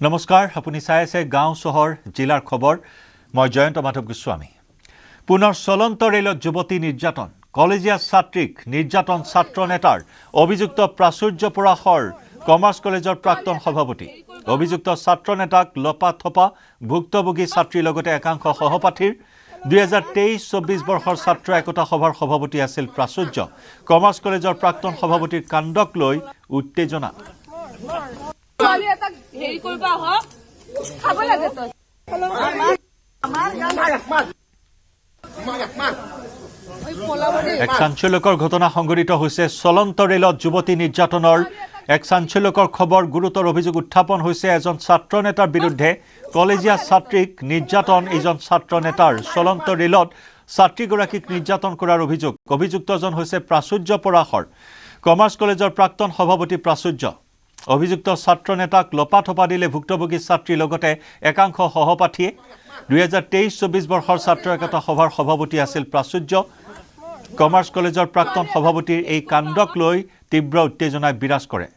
নমস্কাৰ আপুনি চাই আছে গাঁও চহৰ জিলাৰ খবৰ মই জয়ন্ত মাধৱ গোস্বামী পুনৰ চলন্ত ৰেলত যুৱতী নিৰ্যাতন কলেজীয়া ছাত্ৰীক নিৰ্যাতন ছাত্ৰ নেতাৰ অভিযুক্ত প্ৰাচুৰ্য পৰাশৰ কমাৰ্চ কলেজৰ প্ৰাক্তন সভাপতি অভিযুক্ত ছাত্ৰ নেতাক লপাথপা ভুক্তভোগী ছাত্ৰীৰ লগতে একাংশ সহপাঠীৰ 2023-24 বৰ্ষৰ ছাত্ৰ একতা সভাৰ সভাপতি আছিল প্ৰাচুৰ্য কমাৰ্চ কলেজৰ প্ৰাক্তন সভাপতিৰ কাণ্ডক লৈ উত্তেজনা এক চাঞ্চল্যকৰ ঘটনা সংঘটিত হৈছে চলন্ত ৰেলত যুৱতী নিৰ্যাতনৰ এক চাঞ্চল্যকৰ খবৰ গুৰুতৰ অভিযোগ উত্থাপন হৈছে এজন ছাত্ৰ নেতাৰ বিৰুদ্ধে কলেজীয়া ছাত্ৰীক নিৰ্যাতন এজন ছাত্ৰ নেতাৰ চলন্ত ৰেলত ছাত্ৰীগৰাকীক নিৰ্যাতন কৰাৰ অভিযুক্তজন হৈছে প্ৰাচুৰ্য পৰাশৰ কমাৰ্চ কলেজৰ প্ৰাক্তন সভাপতি প্ৰাচুৰ্য অভিযুক্ত ছাত্ৰ নেতাক লপাথপা দিলে ভুক্তভোগী ছাত্ৰীৰ লগতে একাংশ সহপাঠীয়ে 2023-24 বৰ্ষৰ ছাত্ৰ একতা সভাৰ সভাপতি আছিল প্ৰাচুৰ্য কমাৰ্চ কলেজৰ প্ৰাক্তন সভাপতিৰ এই কাণ্ডক লৈ তীব্ৰ উত্তেজনাই বিৰাজ কৰে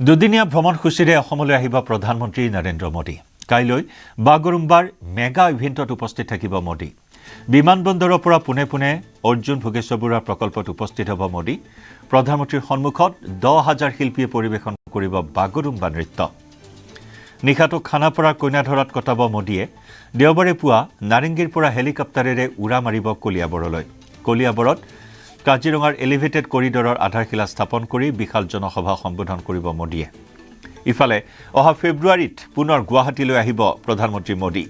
দুদিনীয়া ভ্ৰমণসূচীৰে অসমলৈ আহিব প্ৰধানমন্ত্ৰী নৰেন্দ্ৰ মোদী কাইলৈ বাগৰুম্বাৰ মেগা ইভেণ্টত উপস্থিত থাকিব মোদী বিমানবন্দৰৰ পৰা পোনে পোনে অৰ্জুন ভোগেশ্বৰ বৰুৱাৰ প্ৰকল্পত উপস্থিত হ'ব মোদী প্ৰধানমন্ত্ৰীৰ সন্মুখত 10,000 শিল্পীয়ে পৰিৱেশন কৰিব বাগৰুম্বা নৃত্য নিশাটো খানাপাৰাৰ কইনাধৰাত কটাব মোদীয়ে দেওবাৰে পুৱা নাৰেংগীৰ পৰা হেলিকপ্টাৰেৰে উৰা মাৰিব কলিয়াবৰত কাজিৰঙাৰ এলিভেটেড কৰিডৰৰ আধাৰশিলা স্থাপন কৰি বিশাল জনসভা সম্বোধন কৰিব মোদীয়ে ইফালে অহা ফেব্ৰুৱাৰীত পুনৰ গুৱাহাটীলৈ আহিব প্ৰধানমন্ত্ৰী মোদী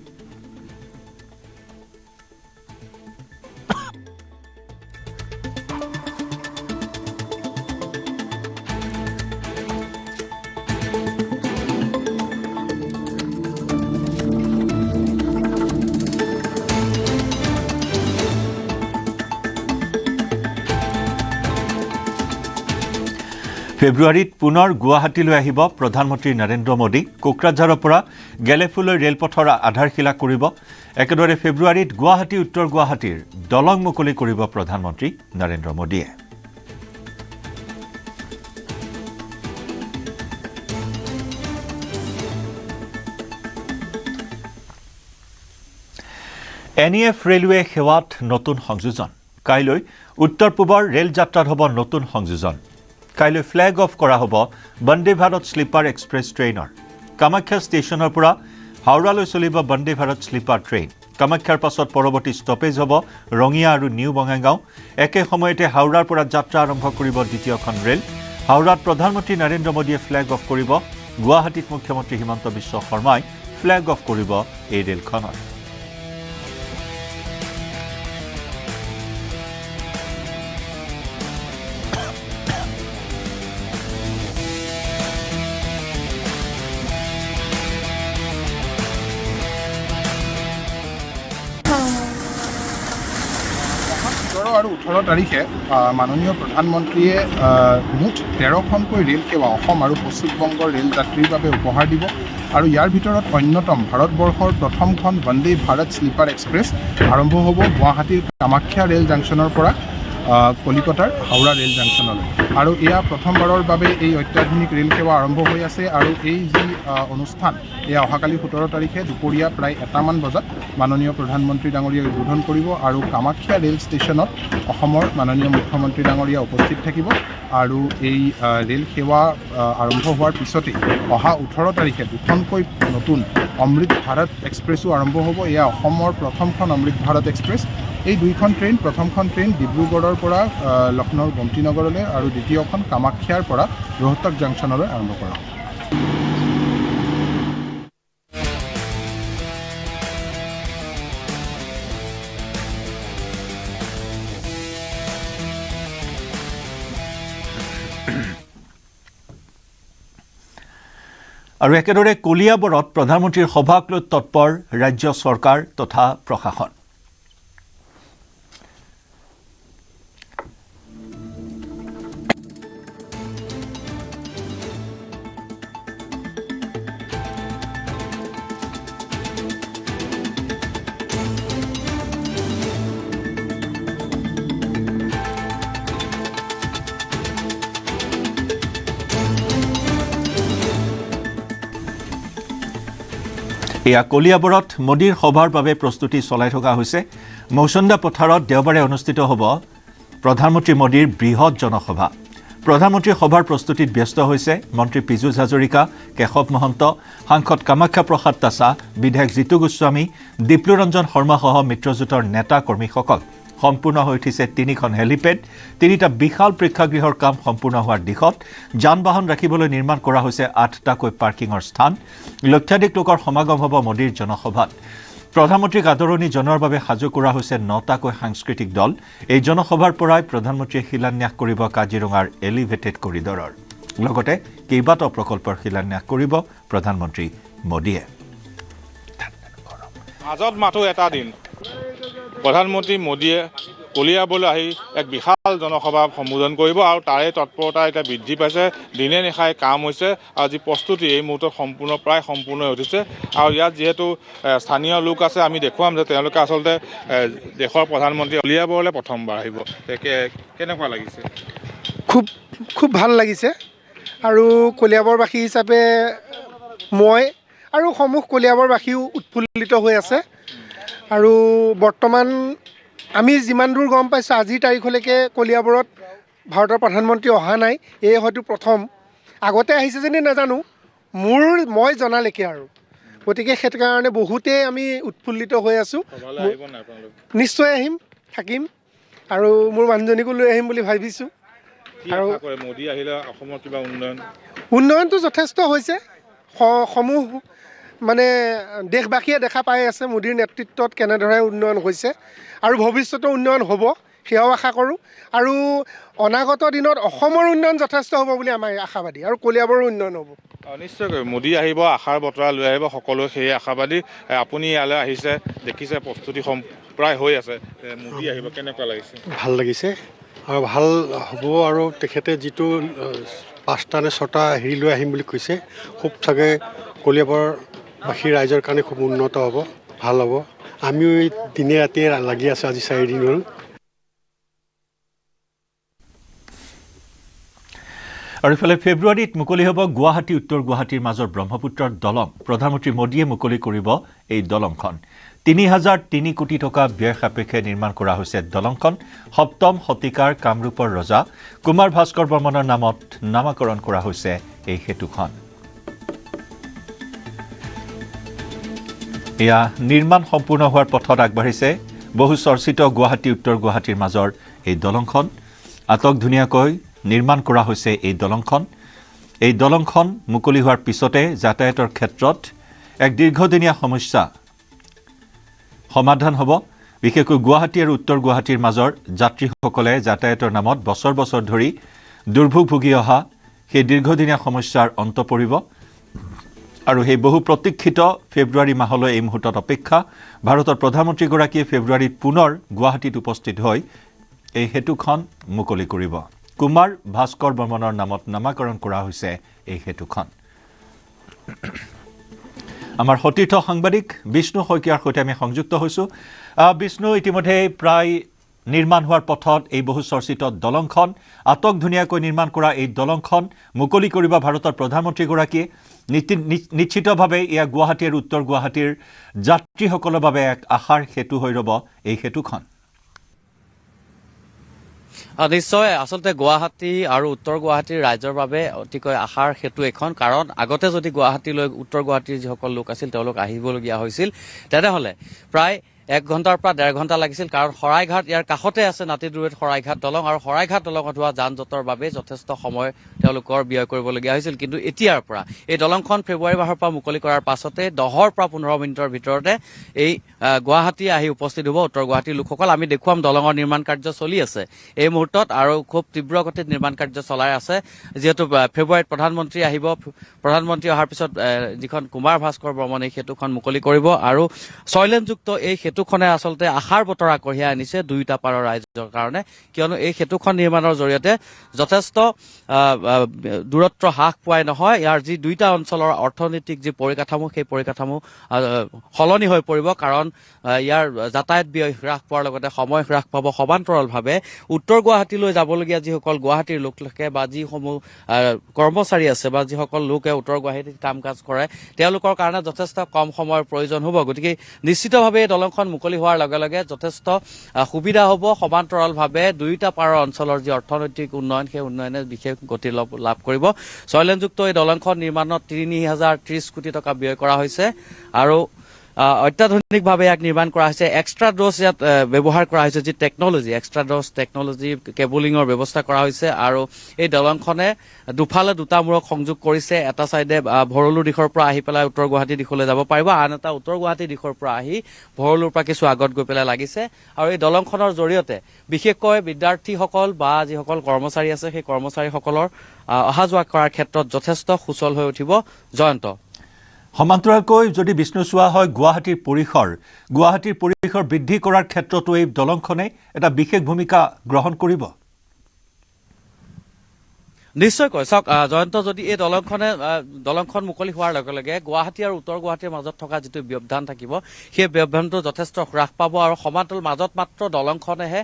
ফেব্ৰুৱাৰীত পুনৰ গুৱাহাটীলৈ আহিব প্ৰধানমন্ত্ৰী নৰেন্দ্ৰ মোদী কোকৰাঝাৰৰ পৰা গেলেফুলৈ ৰেলপথৰ আধাৰশিলা কৰিব একেদৰে ফেব্ৰুৱাৰীত গুৱাহাটী উত্তৰ গুৱাহাটীৰ দলং মুকলি কৰিব প্ৰধানমন্ত্ৰী নৰেন্দ্ৰ মোদীয়ে NEF ৰেলৱে সেৱাত নতুন সংযোজন কাইলৈ উত্তৰ পূবৰ ৰেল যাত্ৰাত হ'ব নতুন সংযোজন কাইলৈ ফ্লেগ অফ কৰা হ'ব বন্দে ভাৰত স্লিপাৰ এক্সপ্ৰেছ ট্ৰেইনৰ কামাখ্যা ষ্টেচনৰ পৰা হাওৰালৈ চলিব বন্দে ভাৰত স্লিপাৰ ট্ৰেইন কামাখ্যাৰ পাছত পৰৱৰ্তী ষ্টপেজ হ'ব ৰঙিয়া আৰু নিউ বঙাইগাঁও একে সময়তে হাওৰাৰ পৰা যাত্ৰা আৰম্ভ কৰিব দ্বিতীয়খন ৰেল হাওৰাত প্ৰধানমন্ত্ৰী নৰেন্দ্ৰ মোদীয়ে ফ্লেগ অফ কৰিব গুৱাহাটীত মুখ্যমন্ত্ৰী হিমন্ত বিশ্ব শৰ্মাই ফ্লেগ অফ কৰিব এই ৰেলখনৰ আৰু 18 তাৰিখে মাননীয় প্ৰধানমন্ত্ৰীয়ে মুঠ 13খনকৈ ৰেল সেৱা অসম আৰু পশ্চিমবংগৰ ৰেল যাত্ৰীৰ বাবে উপহাৰ দিব আৰু ইয়াৰ ভিতৰত অন্যতম ভাৰতবৰ্ষৰ প্ৰথমখন বন্দে ভাৰত স্লিপাৰ এক্সপ্ৰেছ আৰম্ভ হ'ব গুৱাহাটীৰ কামাখ্যা ৰেল জাংচনৰ পৰা কলিকতাৰ হাওৰা ৰেল জাংচনলৈ আৰু এয়া প্ৰথমবাৰৰ বাবে এই অত্যাধুনিক ৰেল সেৱা আৰম্ভ হৈ আছে আৰু এই যি অনুষ্ঠান এয়া অহাকালি 17 তাৰিখে দুপৰীয়া প্ৰায় 1মান বজাত মাননীয় প্ৰধানমন্ত্ৰী ডাঙৰীয়াই উদ্বোধন কৰিব আৰু কামাখ্যা ৰেল ষ্টেচনত অসমৰ মাননীয় মুখ্যমন্ত্ৰী ডাঙৰীয়া উপস্থিত থাকিব আৰু এই ৰেল সেৱা আৰম্ভ হোৱাৰ পিছতে অহা 18 তাৰিখে দুখনকৈ নতুন অমৃত ভাৰত এক্সপ্ৰেছো আৰম্ভ হ'ব এয়া অসমৰ প্ৰথমখন অমৃত ভাৰত এক্সপ্ৰেছ এই দুইখন ট্ৰেইন প্ৰথমখন ট্ৰেইন ডিব্ৰুগড়ৰ পৰা লক্ষ্ণৌৰ গোমতীনগৰলৈ আৰু দ্বিতীয়খন কামাখ্যাৰ পৰা ৰোহতক জাংচনলৈ আৰম্ভ কৰা হ'ব আৰু একেদৰে কলিয়াবৰত প্ৰধানমন্ত্ৰীৰ সভাক লৈ তৎপৰ ৰাজ্য চৰকাৰ তথা প্ৰশাসন। এয়া কলিয়াবৰত মোদীৰ সভাৰ বাবে প্ৰস্তুতি চলাই থকা হৈছে। মৌচন্দা পথাৰত দেওবাৰে অনুষ্ঠিত হ'ব প্ৰধানমন্ত্ৰী মোদীৰ বৃহৎ জনসভা। প্ৰধানমন্ত্ৰীৰ সভাৰ প্ৰস্তুতিত ব্যস্ত হৈছে মন্ত্ৰী পীযুষ হাজৰিকা, কেশৱ মহন্ত, সাংসদ কামাখ্যা প্ৰসাদ তাছা, বিধায়ক জিতু গোস্বামী, দীপ্লুৰঞ্জন শৰ্মাসহ মিত্ৰজোঁটৰ নেতা কৰ্মীসকল। সম্পূৰ্ণ হৈ উঠিছে 3খন হেলিপেড, 3টা বিশাল প্ৰেক্ষাগৃহৰ কাম সম্পূৰ্ণ হোৱাৰ দিশত। যান বাহন ৰাখিবলৈ নিৰ্মাণ কৰা হৈছে 8টাকৈ পাৰ্কিঙৰ স্থান। লক্ষাধিক লোকৰ সমাগম হ'ব মোদীৰ জনসভাত। প্ৰধানমন্ত্ৰীক আদৰণি জনোৱাৰ বাবে সাজু কৰা হৈছে 9টাকৈ সাংস্কৃতিক দল। এই জনসভাৰ পৰাই প্ৰধানমন্ত্ৰীয়ে শিলান্যাস কৰিব কাজিৰঙাৰ এলিভেটেড কৰিডৰৰ। লগতে কেইবাটাও প্ৰকল্পৰ শিলান্যাস কৰিব প্ৰধানমন্ত্ৰী মোদীয়ে। মাজত মাথো এটা দিন প্ৰধানমন্ত্ৰী মোদীয়ে কলিয়াবলৈ আহি এক বিশাল জনসভা সম্বোধন কৰিব আৰু তাৰে তৎপৰতা এতিয়া বৃদ্ধি পাইছে। দিনে নিশাই কাম হৈছে আৰু যি প্ৰস্তুতি এই মুহূৰ্তত প্ৰায় সম্পূৰ্ণ হৈ উঠিছে। আৰু ইয়াত যিহেতু স্থানীয় লোক আছে, আমি দেখুৱাম যে তেওঁলোকে আচলতে দেশৰ প্ৰধানমন্ত্ৰী কলিয়াবৰলৈ প্ৰথমবাৰ আহিব। কেনেকুৱা লাগিছে? খুব ভাল লাগিছে। আৰু কলিয়াবৰবাসী হিচাপে মই আৰু সমূহ কলিয়াবৰবাসীও উৎফুল্লিত হৈ আছে। আৰু বৰ্তমান আমি যিমান দূৰ গম পাইছোঁ, আজিৰ তাৰিখলৈকে কলিয়াবৰত ভাৰতৰ প্ৰধানমন্ত্ৰী অহা নাই। এই হয়তো প্ৰথম। আগতে আহিছে যদি নাজানো, মই জনালৈকে আৰু। গতিকে সেইটো কাৰণে বহুতেই আমি উৎফুল্লিত হৈ আছোঁ। নিশ্চয় আহিম, থাকিম আৰু মোৰ মানুহজনীকো লৈ আহিম বুলি ভাবিছোঁ। আৰু মোদী আহিলে অসমৰ কিবা উন্নয়নটো যথেষ্ট হৈছে। সমূহ মানে দেশবাসীয়ে দেখা পাই আছে মোদীৰ নেতৃত্বত কেনেদৰে উন্নয়ন হৈছে আৰু ভৱিষ্যতৰ উন্নয়ন হ'ব, সেয়াও আশা কৰোঁ। আৰু অনাগত দিনত অসমৰ উন্নয়ন যথেষ্ট হ'ব বুলি আমাৰ আশাবাদী, আৰু কলিয়াবৰৰ উন্নয়ন হ'ব। নিশ্চয়কৈ মোদী আহিব, আশাৰ বতৰা লৈ আহিব, সকলোৱে সেয়ে আশাবাদী। আপুনি ইয়ালৈ আহিছে, দেখিছে প্ৰস্তুতি প্ৰায় হৈ আছে। মোদী আহিব, কেনেকুৱা লাগিছে? ভাল লাগিছে আৰু ভাল হ'ব। আৰু তেখেতে যিটো 5টা নে 6টা হেৰি লৈ আহিম বুলি কৈছে, খুব চাগে কলিয়াবৰবাসী ৰাইজৰ কাৰণে খুব উন্নত হ'ব, ভাল হ'ব। আমিও দিনে ৰাতিয়ে লাগি আছোঁ আজি 4 দিন হ'ল। আৰু ইফালে ফেব্ৰুৱাৰীত মুকলি হ'ব গুৱাহাটী উত্তৰ গুৱাহাটীৰ মাজৰ ব্ৰহ্মপুত্ৰৰ দলং। প্ৰধানমন্ত্ৰী মোদীয়ে মুকলি কৰিব এই দলংখন। 3003 কোটি টকা ব্যয় সাপেক্ষে নিৰ্মাণ কৰা হৈছে দলংখন। 7ম শতিকাৰ কামৰূপৰ ৰজা কুমাৰ ভাস্কৰ বৰ্মনৰ নামত নামাকৰণ কৰা হৈছে এই সেতুখন। এয়া নিৰ্মাণ সম্পূৰ্ণ হোৱাৰ পথত আগবাঢ়িছে বহু চৰ্চিত গুৱাহাটী উত্তৰ গুৱাহাটীৰ মাজৰ এই দলংখন। আটক ধুনীয়াকৈ নিৰ্মাণ কৰা হৈছে এই দলংখন। এই দলংখন মুকলি হোৱাৰ পিছতে যাতায়াতৰ ক্ষেত্ৰত এক দীৰ্ঘদিনীয়া সমস্যা সমাধান হ'ব। বিশেষকৈ গুৱাহাটী আৰু উত্তৰ গুৱাহাটীৰ মাজৰ যাত্ৰীসকলে যাতায়াতৰ নামত বছৰ বছৰ ধৰি দুৰ্ভোগ ভুগি অহা সেই দীৰ্ঘদিনীয়া সমস্যাৰ অন্ত পৰিব। আৰু সেই বহু প্ৰতীক্ষিত ফেব্ৰুৱাৰী মাহলৈ এই মুহূৰ্তত অপেক্ষা। ভাৰতৰ প্ৰধানমন্ত্ৰীগৰাকীয়ে ফেব্ৰুৱাৰীত পুনৰ গুৱাহাটীত উপস্থিত হৈ এই সেতুখন মুকলি কৰিব। কুমাৰ ভাস্কৰ বৰ্মনৰ নামত নামাকৰণ কৰা হৈছে এই সেতুখন। আমাৰ সতীৰ্থ সাংবাদিক বিষ্ণু শইকীয়াৰ সৈতে আমি সংযুক্ত হৈছোঁ। বিষ্ণু, ইতিমধ্যে প্ৰায় নিৰ্মাণ হোৱাৰ পথত এই বহু চৰ্চিত দলংখন, আটক ধুনীয়াকৈ নিৰ্মাণ কৰা এই দলংখন মুকলি কৰিব ভাৰতৰ প্ৰধানমন্ত্ৰীগৰাকীয়ে। নিশ্চিতভাৱে এয়া গুৱাহাটী আৰু উত্তৰ গুৱাহাটীৰ যাত্ৰীসকলৰ বাবে এক আশাৰ সেতু হৈ ৰ'ব এই সেতুখন। নিশ্চয়, আচলতে গুৱাহাটী আৰু উত্তৰ গুৱাহাটীৰ ৰাইজৰ বাবে অতিকৈ আশাৰ সেতু এখন। কাৰণ আগতে যদি গুৱাহাটীলৈ উত্তৰ গুৱাহাটীৰ যিসকল লোক আছিল তেওঁলোক আহিবলগীয়া হৈছিল, তেনেহ'লে প্ৰায় 1 ঘণ্টাৰ পৰা 1.5 ঘণ্টা লাগিছিল কাৰণ শৰাইঘাট ইয়াৰ কাষতে আছে নাতিদুৰেত শৰাইঘাট দলং আৰু শৰাইঘাট দলঙত হোৱা যান জঁটৰ বাবে যথেষ্ট সময় তেওঁলোকৰ ব্যয় কৰিবলগীয়া হৈছিল কিন্তু এতিয়াৰ পৰা এই দলংখন ফেব্ৰুৱাৰী মাহৰ পৰা মুকলি কৰাৰ পাছতে 10 পৰা 15 মিনিটৰ ভিতৰতে এই গুৱাহাটী আহি উপস্থিত হ'ব উত্তৰ গুৱাহাটীৰ লোকসকল আমি দেখুৱাম দলঙৰ নিৰ্মাণ কাৰ্য চলি আছে এই মুহূৰ্তত আৰু খুব তীব্ৰ গতিত নিৰ্মাণ কাৰ্য চলাই আছে যেহেতু ফেব্ৰুৱাৰীত প্ৰধানমন্ত্ৰী আহিব প্ৰধানমন্ত্ৰী অহাৰ পিছত যিখন কুমাৰ ভাস্কৰ বৰ্মন এই সেতুখন মুকলি কৰিব আৰু 6 লেনযুক্ত এই সেতুখনে আচলতে আশাৰ বতৰা কঢ়িয়াই আনিছে দুয়োটা পাৰৰ ৰাইজৰ কাৰণে কিয়নো এই সেতুখন নিৰ্মাণৰ জৰিয়তে যথেষ্ট দূৰত্ব হ্ৰাস পোৱাই নহয় ইয়াৰ যি দুয়োটা অঞ্চলৰ অৰ্থনৈতিক যি পৰিকাঠামো সেই পৰিকাঠামো সলনি হৈ পৰিব কাৰণ ইয়াৰ যাতায়াত ব্যয় হ্ৰাস পোৱাৰ লগতে সময় হ্ৰাস পাব সমান্তৰালভাৱে উত্তৰ গুৱাহাটীলৈ যাবলগীয়া যিসকল গুৱাহাটীৰ লোক থাকে বা যিসমূহ কৰ্মচাৰী আছে বা যিসকল লোকে উত্তৰ গুৱাহাটীত কাম কাজ কৰে তেওঁলোকৰ কাৰণে যথেষ্ট কম সময়ৰ প্ৰয়োজন হ'ব গতিকে নিশ্চিতভাৱে এই দলংখন মুকলি হোৱাৰ লগে লগে যথেষ্ট সুবিধা হ'ব সমান্তৰালভাৱে দুয়োটা পাৰৰ অঞ্চলৰ যি অৰ্থনৈতিক উন্নয়ন সেই উন্নয়নে বিশেষ গতি লাভ কৰিব 6 লেনযুক্ত এই দলংখন নিৰ্মাণত 3,030 কোটি টকা ব্যয় কৰা হৈছে আৰু অত্যাধুনিকভাৱে ইয়াক নিৰ্মাণ কৰা হৈছে এক্সট্ৰা ড'জ ইয়াত ব্যৱহাৰ কৰা হৈছে যি টেকনলজি এক্সট্ৰা ড'জ টেকনলজি কেবুলিঙৰ ব্যৱস্থা কৰা হৈছে আৰু এই দলংখনে দুফালে দুটা মূৰক সংযোগ কৰিছে এটা চাইডে ভৰলুৰ দিশৰ পৰা আহি পেলাই উত্তৰ গুৱাহাটী দিশলৈ যাব পাৰিব আন এটা উত্তৰ গুৱাহাটী দিশৰ পৰা আহি ভৰলুৰ পৰা কিছু আগত গৈ পেলাই লাগিছে আৰু এই দলংখনৰ জৰিয়তে বিশেষকৈ বিদ্যাৰ্থীসকল বা যিসকল কৰ্মচাৰী আছে সেই কৰ্মচাৰীসকলৰ অহা যোৱা কৰাৰ ক্ষেত্ৰত যথেষ্ট সুচল হৈ উঠিব জয়ন্ত সমান্তৰালকৈ যদি বিষ্ণু চোৱা হয় গুৱাহাটীৰ পৰিসৰ বৃদ্ধি কৰাৰ ক্ষেত্ৰতো এই দলংখনে এটা বিশেষ ভূমিকা গ্ৰহণ কৰিব নিশ্চয়কৈ চাওক জয়ন্ত যদি এই দলংখন মুকলি হোৱাৰ লগে লগে গুৱাহাটী আৰু উত্তৰ গুৱাহাটীৰ মাজত থকা যিটো ব্যৱধান থাকিব সেই ব্যৱধানটো যথেষ্ট হ্ৰাস পাব আৰু সমান্তৰাল মাজত মাত্ৰ দলংখনেহে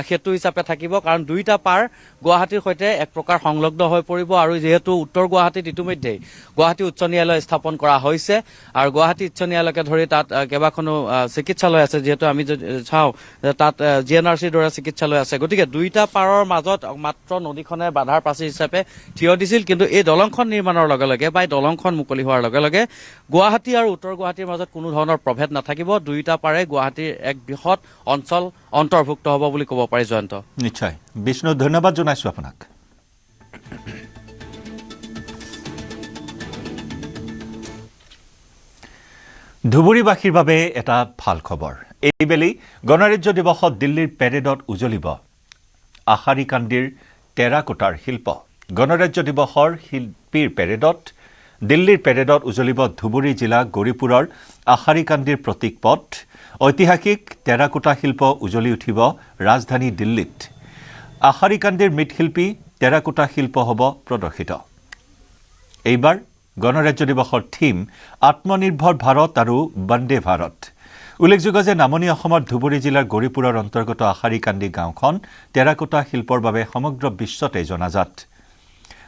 সেতু হিচাপে থাকিব কাৰণ দুয়োটা পাৰ গুৱাহাটীৰ সৈতে এক প্ৰকাৰ সংলগ্ন হৈ পৰিব আৰু যিহেতু উত্তৰ গুৱাহাটীত ইতিমধ্যেই গুৱাহাটী উচ্চ ন্যায়ালয় স্থাপন কৰা হৈছে আৰু গুৱাহাটী উচ্চ ন্যায়ালয়কে ধৰি তাত কেইবাখনো চিকিৎসালয় আছে যিহেতু আমি যদি চাওঁ তাত GNRCৰ দৰে চিকিৎসালয় আছে গতিকে দুয়োটা পাৰৰ মাজত মাত্ৰ নদীখনে বাধাৰ প্ৰাচীৰ হিচাপে থিয় দিছিল কিন্তু এই দলংখন নিৰ্মাণৰ লগে লগে বা এই দলংখন মুকলি হোৱাৰ লগে লগে গুৱাহাটী আৰু উত্তৰ গুৱাহাটীৰ মাজত কোনো ধৰণৰ প্ৰভেদ নাথাকিব দুয়োটা পাৰে গুৱাহাটীৰ এক বৃহৎ অঞ্চল অন্তৰ্ভুক্ত হ'ব বুলি ক'ব পাৰি জয়ন্ত নিশ্চয় বিষ্ণু ধন্যবাদ জনাইছো আপোনাক ধুবুৰীবাসীৰ বাবে এটা ভাল খবৰ এইবেলি গণৰাজ্য দিৱসত দিল্লীৰ পেৰেডত উজলিব আশাৰীকান্দিৰ টেৰাকোটাৰ শিল্প গণৰাজ্য দিৱসৰ শিল্পীৰ পেৰেডত দিল্লীৰ পেৰেডত উজলিব ধুবুৰী জিলা গৌৰীপুৰৰ আশাৰীকান্দিৰ প্ৰতীক পথ ঐতিহাসিক টেৰাকোটা শিল্প উজলি উঠিব ৰাজধানী দিল্লীত আশাৰীকান্দিৰ মৃৎশিল্পী টেৰাকোটা শিল্প হ'ব প্ৰদৰ্শিত এইবাৰ গণৰাজ্য দিৱসৰ থিম আত্মনিৰ্ভৰ ভাৰত আৰু বন্দে ভাৰত উল্লেখযোগ্য যে নামনি অসমৰ ধুবুৰী জিলাৰ গৌৰীপুৰৰ অন্তৰ্গত আশাৰীকান্দি গাঁওখন টেৰাকোটা শিল্পৰ বাবে সমগ্ৰ বিশ্বতে জনাজাত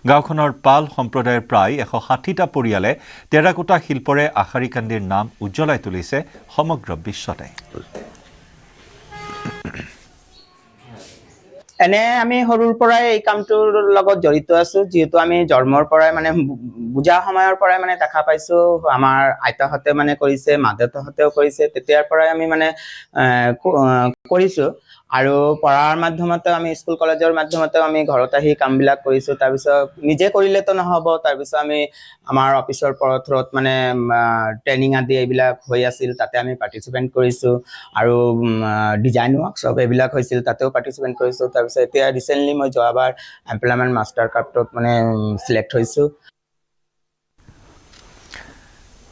গাঁওখনৰ পাল সম্প্ৰদায়ৰ প্ৰায় 160টা পৰিয়ালে টেৰাকোটা শিল্পৰে আশাৰীকান্দিৰ নাম উজ্জ্বলাই তুলিছে সমগ্ৰ বিশ্বতে এনে আমি সৰুৰ পৰাই এই কামটোৰ লগত জড়িত আছো যেহেতু আমি জন্মৰ পৰাই মানে বুজা সময়ৰ পৰাই মানে দেখা পাইছো আমাৰ আইতাহঁতে মানে কৰিছে মা-দেউতাহঁতেও কৰিছে তেতিয়াৰ পৰাই আমি মানে কৰিছো আৰু পঢ়াৰ মাধ্যমতে আমি স্কুল কলেজৰ মাধ্যমতে আমি ঘৰত আহি কামবিলাক কৰিছো তাৰ পিছত নিজে কৰিলেতো নহব তাৰ পিছত আমি আমাৰ অফিচৰ পৰথৰত মানে ট্ৰেইনিং আদি এইবিলাক হৈ আছিল তাতে আমি পাৰ্টিচিপেট কৰিছো আৰু ডিজাইন ৱৰ্কশ্বপ এইবিলাক হৈছিল তাতেও পাৰ্টিচিপেট কৰিছো তাৰ পিছত এতিয়া ৰিসেন্টলি মই যোৱাবাৰ এমপ্লয়মেন্ট মাষ্টাৰ কাৰ্ডত মানে সিলেক্ট হৈছো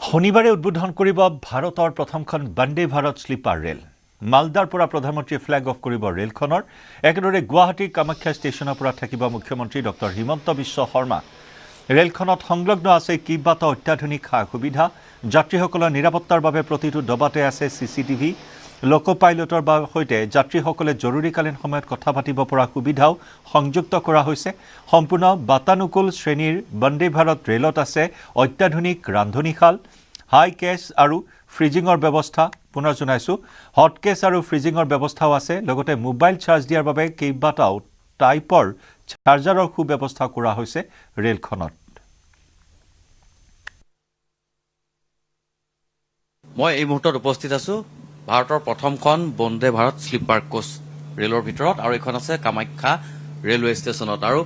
শনিবাৰে উদ্বোধন কৰিব ভাৰতৰ প্ৰথমখন বন্দে ভাৰত স্লিপাৰ ৰেল মালদাৰ পৰা প্ৰধানমন্ত্ৰী ফ্লেগ অফ কৰিব ৰেলখনৰ একেদৰে গুৱাহাটীৰ কামাখ্যা ষ্টেচনৰ পৰা থাকিব মুখ্যমন্ত্ৰী ডক্টৰ হিমন্ত বিশ্ব শৰ্মা ৰেলখনত সংলগ্ন আছে কেইবাটাও অত্যাধুনিক সা-সুবিধা যাত্ৰীসকলৰ নিৰাপত্তাৰ বাবে প্ৰতিটো ডবাতে আছে CCTV লোকো পাইলটৰ সৈতে যাত্ৰীসকলে জৰুৰীকালীন সময়ত কথা পাতিব পৰা সুবিধাও সংযুক্ত কৰা হৈছে সম্পূৰ্ণ বাতানুকূল শ্ৰেণীৰ বন্দে ভাৰত ৰেলত আছে অত্যাধুনিক ৰান্ধনীশাল হাই কেছ আৰু ফ্ৰিজিঙৰ ব্যৱস্থা পুনৰ জনাইছো হট কেছ আৰু ফ্ৰিজিঙৰ ব্যৱস্থাও আছে লগতে মোবাইল চাৰ্জ দিয়াৰ বাবে কেইবাটাও টাইপৰ চাৰ্জাৰৰ সুব্যৱস্থা কৰা হৈছে ৰেলখনত মই এই মুহূৰ্তত উপস্থিত আছো ভাৰতৰ প্ৰথমখন বন্দে ভাৰত শ্লিপাৰ কোচ ৰেলৰ ভিতৰত, আৰু এইখন আছে কামাখ্যা ৰেলৱে ষ্টেচনত। আৰু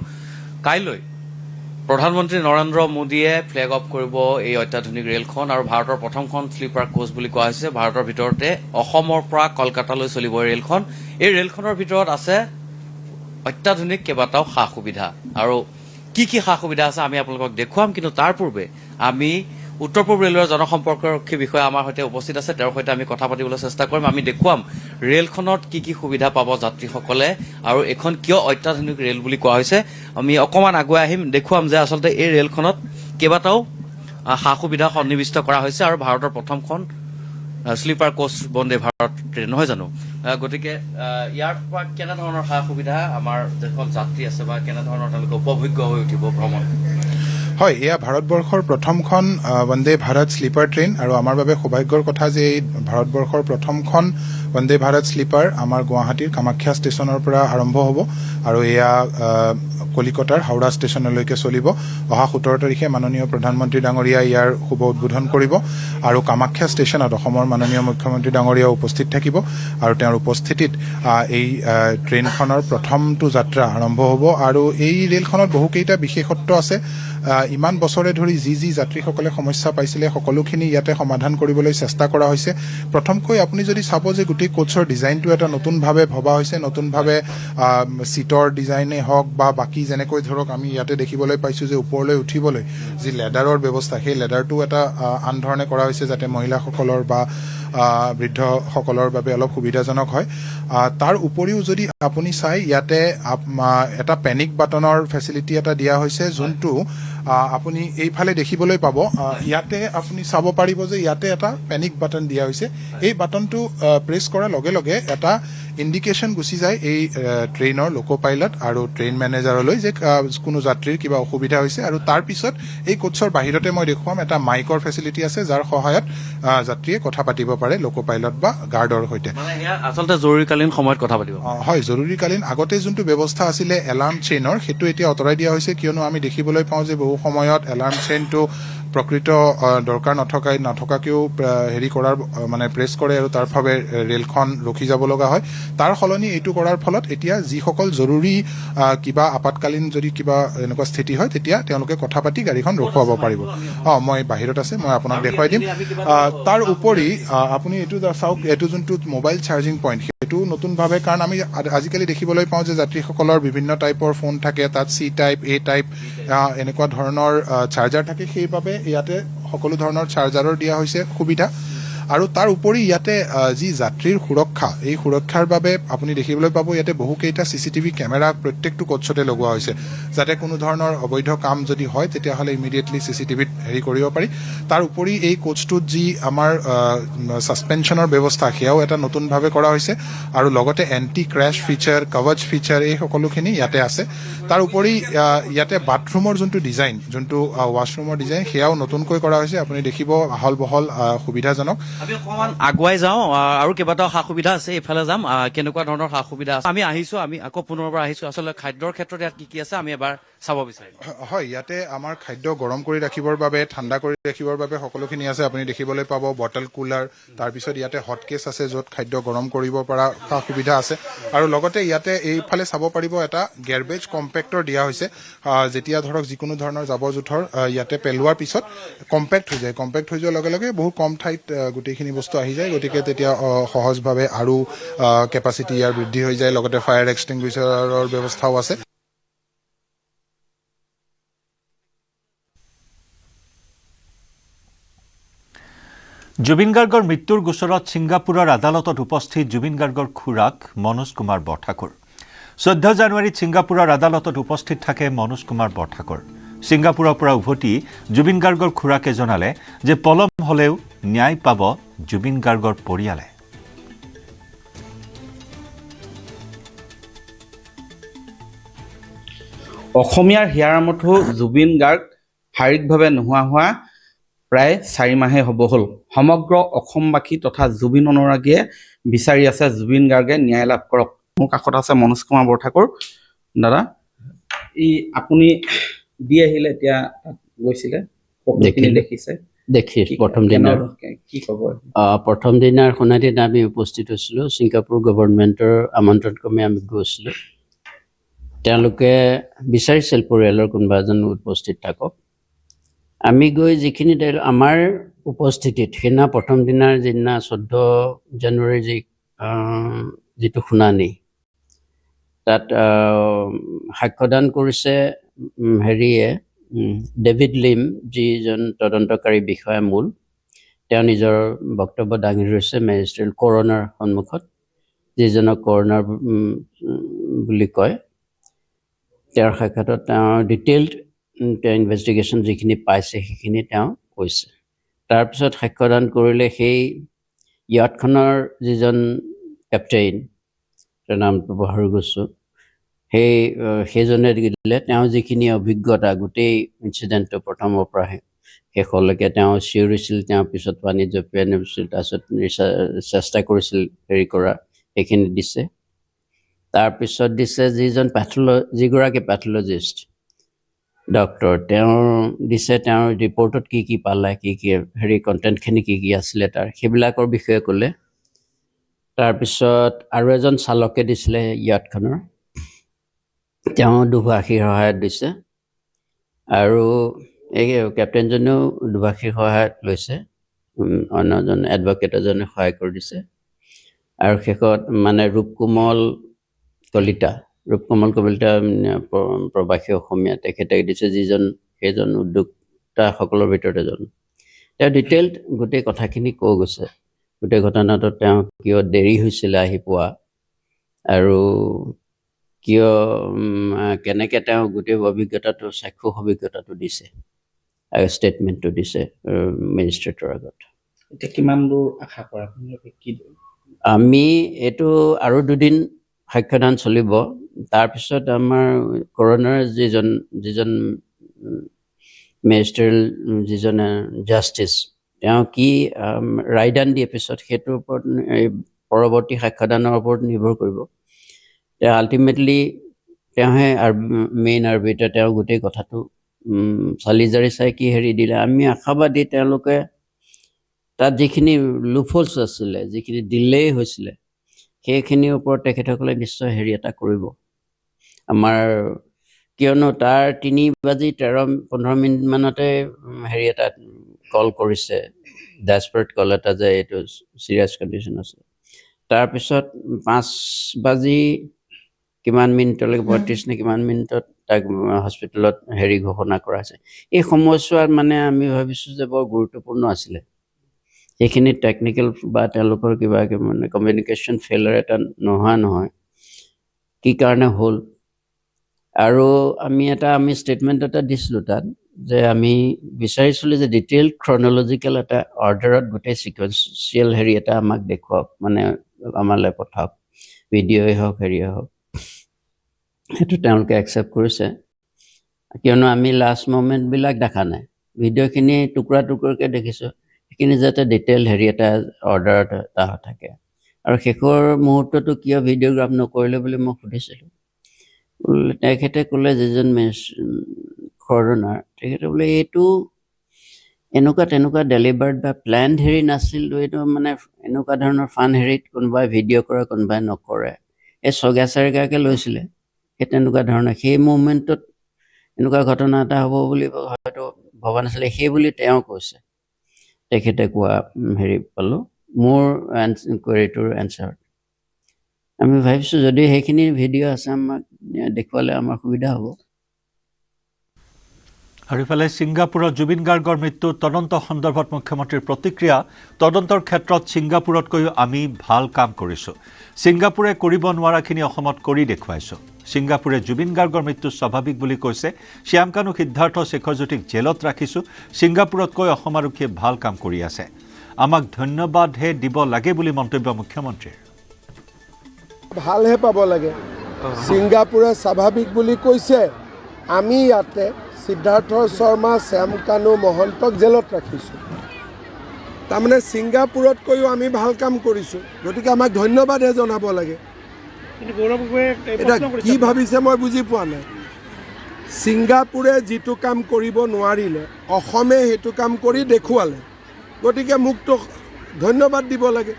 কাইলৈ প্ৰধানমন্ত্ৰী নৰেন্দ্ৰ মোদীয়ে ফ্লেগ অফ কৰিব এই অত্যাধুনিক ৰেলখন, আৰু ভাৰতৰ প্ৰথমখন শ্লিপাৰ কোচ বুলি কোৱা হৈছে। ভাৰতৰ ভিতৰতে অসমৰ পৰা কলকাতালৈ চলিব এই ৰেলখন। এই ৰেলখনৰ ভিতৰত আছে অত্যাধুনিক কেইবাটাও সা সুবিধা, আৰু কি কি সা সুবিধা আছে আমি আপোনালোকক দেখুৱাম। কিন্তু তাৰ পূৰ্বে আমি উত্তৰ পূব ৰেলৱেৰ জনসম্পৰ্কৰক্ষী বিষয়া আমাৰ সৈতে উপস্থিত আছে, তেওঁৰ সৈতে আমি কথা পাতিবলৈ চেষ্টা কৰিম। আমি দেখুৱাম ৰেলখনত কি কি সুবিধা পাব যাত্ৰীসকলে, আৰু এইখন কিয় অত্যাধুনিক ৰেল বুলি কোৱা হৈছে। আমি অকণমান আগুৱাই আহিম, দেখুৱাম যে আচলতে এই ৰেলখনত কেইবাটাও সা সুবিধা সন্নিৱিষ্ট কৰা হৈছে, আৰু ভাৰতৰ প্ৰথমখন শ্লিপাৰ কোচ বন্দে ভাৰত ট্ৰেইন, নহয় জানো? গতিকে ইয়াৰ পৰা কেনেধৰণৰ সা সুবিধা আমাৰ যিসকল যাত্ৰী আছে বা কেনেধৰণৰ তেওঁলোকে উপভোগ্য হৈ উঠিব ভ্ৰমণ? হয়, এয়া ভাৰতবৰ্ষৰ প্ৰথমখন বন্দে ভাৰত শ্লিপাৰ ট্ৰেইন, আৰু আমাৰ বাবে সৌভাগ্যৰ কথা যে এই ভাৰতবৰ্ষৰ প্ৰথমখন বন্দে ভাৰত শ্লিপাৰ আমাৰ গুৱাহাটীৰ কামাখ্যা ষ্টেচনৰ পৰা আৰম্ভ হ'ব, আৰু এয়া কলিকতাৰ হাওৰা ষ্টেচনলৈকে চলিব। অহা 17 তাৰিখে মাননীয় প্ৰধানমন্ত্ৰী ডাঙৰীয়া ইয়াৰ শুভ উদ্বোধন কৰিব, আৰু কামাখ্যা ষ্টেচনত অসমৰ মাননীয় মুখ্যমন্ত্ৰী ডাঙৰীয়া উপস্থিত থাকিব, আৰু তেওঁৰ উপস্থিতিত এই ট্ৰেইনখনৰ প্ৰথমটো যাত্ৰা আৰম্ভ হ'ব। আৰু এই ৰেলখনত বহুকেইটা বিশেষত্ব আছে। ইমান বছৰে ধৰি যি যাত্ৰীসকলে সমস্যা পাইছিলে সকলোখিনি ইয়াতে সমাধান কৰিবলৈ চেষ্টা কৰা হৈছে। প্ৰথমকৈ আপুনি যদি চাব যে গোটেই কোচৰ ডিজাইনটো এটা নতুনভাৱে ভবা হৈছে, নতুনভাৱে চিটৰ ডিজাইনেই হওক বা বাকী যেনেকৈ ধৰক আমি ইয়াতে দেখিবলৈ পাইছোঁ যে ওপৰলৈ উঠিবলৈ যি লেডাৰৰ ব্যৱস্থা, সেই লেডাৰটো এটা আন ধৰণে কৰা হৈছে যাতে মহিলাসকলৰ বা বৃদ্ধসকলৰ বাবে অলপ সুবিধাজনক হয়। তাৰ উপৰিও যদি আপুনি চাই ইয়াতে এটা পেনিক বাটনৰ ফেচিলিটি এটা দিয়া হৈছে, যোনটো আপুনি এইফালে দেখিবলৈ পাব। ইয়াতে আপুনি চাব পাৰিব যে ইয়াতে এটা পেনিক বাটন দিয়া হৈছে। এই বাটনটো প্ৰেছ কৰাৰ লগে লগে এটা ইণ্ডিকেশ্যন গুচি যায় এই ট্ৰেইনৰ লোকো পাইলট আৰু ট্ৰেইন মেনেজাৰলৈ যে কোনো যাত্ৰীৰ কিবা অসুবিধা হৈছে, আৰু তাৰ পিছত এই কোচৰ বাহিৰতে মই দেখুৱাম এটা মাইকৰ ফেচিলিটি আছে, যাৰ সহায়ত যাত্ৰীয়ে কথা পাতিব পাৰে লোকো পাইলট বা গাৰ্ডৰ সৈতে। আচলতে জৰুৰীকালীন সময়ত কথা পাতিব। হয়, জৰুৰীকালীন আগতে যোনটো ব্যৱস্থা আছিলে এলাৰ্ম চেইনৰ, সেইটো এতিয়া আঁতৰাই দিয়া হৈছে, কিয়নো আমি দেখিবলৈ পাওঁ যে বহু সময়ত এলাৰ্ম চেইনটো প্ৰকৃত দৰকাৰ নথকাকেও হেৰি কৰাৰ মানে প্ৰেছ কৰে, আৰু তাৰ বাবে ৰেলখন ৰখি যাব লগা হয়। তাৰ সলনি এইটো কৰাৰ ফলত এতিয়া যিসকল জৰুৰী কিবা আপাতকালীন যদি কিবা এনেকুৱা স্থিতি হয় তেতিয়া তেওঁলোকে কথা পাতি গাড়ীখন ৰখুৱাব পাৰিব। মই বাহিৰত আছে, মই আপোনাক দেখুৱাই দিম। তাৰ উপৰি আপুনি এইটো চাওক, এইটো যোনটো মোবাইল চাৰ্জিং পইণ্ট, সেইটো নতুনভাৱে, কাৰণ আমি আজিকালি দেখিবলৈ পাওঁ যে যাত্ৰীসকলৰ বিভিন্ন টাইপৰ ফোন থাকে, তাত C টাইপ, A টাইপ এনেকুৱা ধৰণৰ চাৰ্জাৰ থাকে, সেইবাবে ইয়াতে সকলো ধৰণৰ চাৰ্জাৰৰ দিয়া হৈছে সুবিধা। আৰু তাৰ উপৰি ইয়াতে যি যাত্ৰীৰ সুৰক্ষা, এই সুৰক্ষাৰ বাবে আপুনি দেখিবলৈ পাব ইয়াতে বহুকেইটা CCTV কেমেৰা প্ৰত্যেকটো কোচতে লগোৱা হৈছে, যাতে কোনো ধৰণৰ অবৈধ কাম যদি হয় তেতিয়াহ'লে ইমিডিয়েটলি CCTVত হেৰি কৰিব পাৰি। তাৰ উপৰি এই কোচটোত যি আমাৰ ছাছপেনশ্যনৰ ব্যৱস্থা, সেয়াও এটা নতুনভাৱে কৰা হৈছে, আৰু লগতে এণ্টি ক্ৰেছ ফিচাৰ, কভাচ ফিচাৰ, এই সকলোখিনি ইয়াতে আছে। তাৰ উপৰি ইয়াতে বাথৰুমৰ যোনটো ডিজাইন, যোনটো ৱাছৰুমৰ ডিজাইন, সেয়াও নতুনকৈ কৰা হৈছে। আপুনি দেখিব আহল বহল সুবিধাজনক। আমি অকণমান আগুৱাই যাওঁ, আৰু কেইবাটাও সা সুবিধা আছে, এইফালে যাম। কেনেকুৱা ধৰণৰ সা সুবিধা আছে আমি আহিছোঁ, আমি আকৌ পুনৰবাৰ আহিছোঁ। আচলতে খাদ্যৰ ক্ষেত্ৰত ইয়াত কি কি আছে আমি এবাৰ চাব বিচাৰিম। হয়, ইয়াতে আমাৰ খাদ্য গৰম কৰি ৰাখিবৰ বাবে, ঠাণ্ডা কৰি ৰাখিবৰ বাবে সকলোখিনি আছে। আপুনি দেখিবলৈ পাব বটল কুলাৰ, তাৰপিছত ইয়াতে হটকেছ আছে য'ত খাদ্য গৰম কৰিব পৰা সা সুবিধা আছে, আৰু লগতে ইয়াতে এইফালে চাব পাৰিব এটা গাৰ্বেজ কম্পেক্টৰ দিয়া হৈছে। যেতিয়া ধৰক যিকোনো ধৰণৰ জাবৰ জোঁথৰ ইয়াতে পেলোৱাৰ পিছত কম্পেক্ট হৈ যায়, কম্পেক্ট হৈ যোৱাৰ লগে লগে বহু কম ঠাইত গোটেইখিনি বস্তু আহি যায়, গতিকে তেতিয়া সহজভাৱে আৰু কেপাচিটি ইয়াৰ বৃদ্ধি হৈ যায়। লগতে ফায়াৰ এক্সটিংগুইচাৰৰ ব্যৱস্থাও আছে। জুবিন গাৰ্গৰ মৃত্যুৰ গোচৰত ছিংগাপুৰৰ আদালতত উপস্থিত জুবিন গাৰ্গৰ খুৰাক মনোজ কুমাৰ বৰঠাকুৰ। 14 জানুৱাৰীত ছিংগাপুৰৰ আদালতত উপস্থিত থাকে মনোজ কুমাৰ বৰঠাকুৰ। ছিংগাপুৰৰ পৰা উভতি জুবিন গাৰ্গৰ খুৰাকে জনালে যে পলম হলেও ন্যায় পাব জুবিন গাৰ্গৰ পৰিয়ালে। অসমীয়াৰ হিয়াৰামঠু জুবিন গাৰ্গ শাৰীৰিকভাৱে নোহোৱা হোৱা প্ৰায় 4 মাহে হ'ব হ'ল। সমগ্ৰ অসমবাসী তথা জুবিন অনুৰাগীয়ে বিচাৰি আছে জুবিন গাৰ্গে ন্যায় লাভ কৰক। মোৰ কাষত আছে মনোজ কুমাৰ বৰঠাকুৰ। দাদা, আপুনি দি আহিলে, এতিয়া গৈছিলে, পক্ষখিনি দেখিছে দেখি প্ৰথম দিনাৰ কি খবৰ প্ৰথম দিনাৰ সোণাৰীত আমি উপস্থিত হৈছিলোঁ। ছিংগাপুৰ গভৰ্ণমেণ্টৰ আমন্ত্ৰণ ক্ৰমে আমি গৈছিলোঁ। তেওঁলোকে বিচাৰিছিল পৰিয়ালৰ কোনোবা এজন উপস্থিত থাকক। আমি গৈ যিখিনি আমাৰ উপস্থিতিত সেইদিনা প্ৰথম দিনাৰ যিদিনা 14 জানুৱাৰীৰ যিটো শুনানি, তাত সাক্ষ্যদান কৰিছে ডেভিড লিম, যিজন তদন্তকাৰী বিষয়া মূল। তেওঁ নিজৰ বক্তব্য দাঙি ধৰিছে মেজিষ্ট্ৰেট কৰোণাৰ সন্মুখত, যিজনক কৰোণাৰ বুলি কয়। তেওঁৰ সাক্ষাতত তেওঁ ডিটেইলড তেওঁ ইনভেষ্টিগেশ্যন যিখিনি পাইছে সেইখিনি তেওঁ কৈছে। তাৰপিছত সাক্ষ্যদান কৰিলে সেই য়াটখনৰ যিজন কেপ্টেইন, তেওঁৰ নামটো পাহৰি গৈছোঁ, সেইজনে দিলে তেওঁ যিখিনি অভিজ্ঞতা গোটেই ইনচিডেণ্টটো প্ৰথমৰ পৰা শেষলৈকে তেওঁ চিঞৰিছিল, তেওঁ পিছত পানীত জঁপিয়াই নামিছিল, তাৰপিছত চেষ্টা কৰিছিল কৰা, সেইখিনি দিছে। তাৰপিছত দিছে যিগৰাকী পেথলজিষ্ট ডক্টৰ, তেওঁ দিছে তেওঁৰ ৰিপৰ্টত কি কি পালে, কি কি কণ্টেণ্টখিনি কি কি আছিলে তাৰ, সেইবিলাকৰ বিষয়ে ক'লে। তাৰপিছত আৰু এজন চালকে দিছিলে য়াটখনৰ, তেওঁ দুভাষীৰ সহায়ত দিছে, আৰু এই কেপ্টেইনজনেও দুভাষীৰ সহায়ত লৈছে, অন্য এজন এডভকেট এজনে সহায় কৰি দিছে। আৰু শেষত মানে ৰূপকোমল কলিতা প্ৰবাসী অসমীয়া, তেখেতে দিছে, সেইজন উদ্যোক্তাসকলৰ ভিতৰত এজন। তেওঁ ডিটেইলড গোটেই কথাখিনি কৈ গৈছে, গোটেই ঘটনাটোত তেওঁ কিয় দেৰি হৈছিলে আহি পোৱা, আৰু কিয় কেনেকৈ তেওঁ গোটেই অভিজ্ঞতাটো চাক্ষুষ অভিজ্ঞতাটো দিছে আৰু ষ্টেটমেণ্টটো দিছে মেজিষ্ট্ৰেটৰ আগত। এতিয়া কিমান দূৰ আশা কৰা কি আমি এইটো আৰু 2 দিন সাক্ষ্যদান চলিব। তাৰপিছত আমাৰ কৰোণাৰ যিজন মেজিষ্ট্ৰেট, যিজনে জাষ্টিচ, তেওঁ কি ৰায়দান দিয়ে পিছত সেইটোৰ ওপৰত পৰৱৰ্তী সাক্ষ্যদানৰ ওপৰত নিৰ্ভৰ কৰিব। তেওঁ আল্টিমেটলি তেওঁহে মেইন আৰ্বিটাৰ, তেওঁ গোটেই কথাটো চালি জাৰি চাই কি দিলে। আমি আশাবাদী তেওঁলোকে তাত যিখিনি লুফলছ আছিলে, যিখিনি ডিলে হৈছিলে, সেইখিনিৰ ওপৰত তেখেতসকলে নিশ্চয় এটা কৰিব। কিয়নো তাৰ 3:13-15 এটা কল কৰিছে, ডেছপাৰেট কল এটা, যে এইটো চিৰিয়াছ কণ্ডিশ্যন আছে। তাৰপিছত 5 কিমান মিনিটলৈকে 32 নে কিমান মিনিটত তাক হস্পিটেলত ঘোষণা কৰা হৈছে। এই সময়ছোৱাত মানে আমি ভাবিছোঁ যে বৰ গুৰুত্বপূৰ্ণ আছিলে। সেইখিনি টেকনিকেল বা তেওঁলোকৰ কিবা মানে কমিউনিকেশ্যন ফেইলাৰ এটা নহয়, কি কাৰণে হ'ল। আৰু আমি ষ্টেটমেণ্ট এটা দিছিলোঁ তাত, যে আমি বিচাৰিছিলোঁ যে ডিটেইল ক্ৰনলজিকেল এটা অৰ্ডাৰত গোটেই ছিকুৱেঞ্চিয়েল এটা আমাক দেখুৱাওক, মানে আমালৈ পঠাওক, ভিডিঅ'ই হওক হওক। সেইটো তেওঁলোকে একচেপ্ট কৰিছে, কিয়নো আমি লাষ্ট মমেণ্টবিলাক দেখা নাই, ভিডিঅ'খিনি টুকুৰাকৈ দেখিছোঁ। সেইখিনি যাতে ডিটেইল এটা অৰ্ডাৰত থাকে। আৰু শেষৰ মুহূৰ্তটো কিয় ভিডিঅ'গ্ৰাফ নকৰিলে বুলি মই সুধিছিলোঁ। তেখেতে ক'লে, যিজন কৰোণাৰ, তেখেতে বোলে এইটো এনেকুৱা ডেলিভাৰ্ড বা প্লেন নাছিল, এইটো মানে এনেকুৱা ধৰণৰ ফান কোনোবাই ভিডিঅ' কৰে, কোনোবাই নকৰে। এই চগা-চাৰিগাকৈ লৈছিলে, সেই তেনেকুৱা ধৰণৰ। সেই মুভমেণ্টত এনেকুৱা ঘটনা এটা হ'ব বুলি হয়তো ভবা নাছিলে, সেই বুলি তেওঁ কৈছে। তেখেতে কোৱা পালোঁ মোৰ কুৱেৰিটোৰ এনচাৰ। আমি ভাবিছোঁ যদি সেইখিনি ভিডিঅ' আছে, আমাক দেখুৱালে আমাৰ সুবিধা হ'ব। আৰু ইফালে ছিংগাপুৰত জুবিন গাৰ্গৰ মৃত্যুৰ তদন্ত সন্দৰ্ভত মুখ্যমন্ত্ৰীৰ প্ৰতিক্ৰিয়া, তদন্তৰ ক্ষেত্ৰত ছিংগাপুৰতকৈও আমি ভাল কাম কৰিছোঁ। ছিংগাপুৰে কৰিব নোৱাৰাখিনি অসমত কৰি দেখুৱাইছোঁ। ছিংগাপুৰে জুবিন গাৰ্গৰ মৃত্যু স্বাভাৱিক বুলি কৈছে। শ্যামকানু, সিদ্ধাৰ্থ, শেখৰজ্যোতিক জেলত ৰাখিছোঁ। ছিংগাপুৰতকৈ অসম আৰক্ষীয়ে ভাল কাম কৰি আছে। আমাক ধন্যবাদহে দিব লাগে বুলি মন্তব্য মুখ্যমন্ত্ৰীৰ। ভালহে পাব লাগে। ছিংগাপুৰে স্বাভাৱিক বুলি কৈছে, আমি ইয়াতে সিদ্ধাৰ্থ শৰ্মা, শ্যামকানু মহন্তক জেলত ৰাখিছোঁ। তাৰমানে ছিংগাপুৰতকৈও আমি ভাল কাম কৰিছোঁ, গতিকে আমাক ধন্যবাদহে জনাব লাগে। এতিয়া কি ভাবিছে মই বুজি পোৱা নাই। ছিংগাপুৰে যিটো কাম কৰিব নোৱাৰিলে অসমে সেইটো কাম কৰি দেখুৱালে গতিকে মোকতো ধন্যবাদ দিব লাগে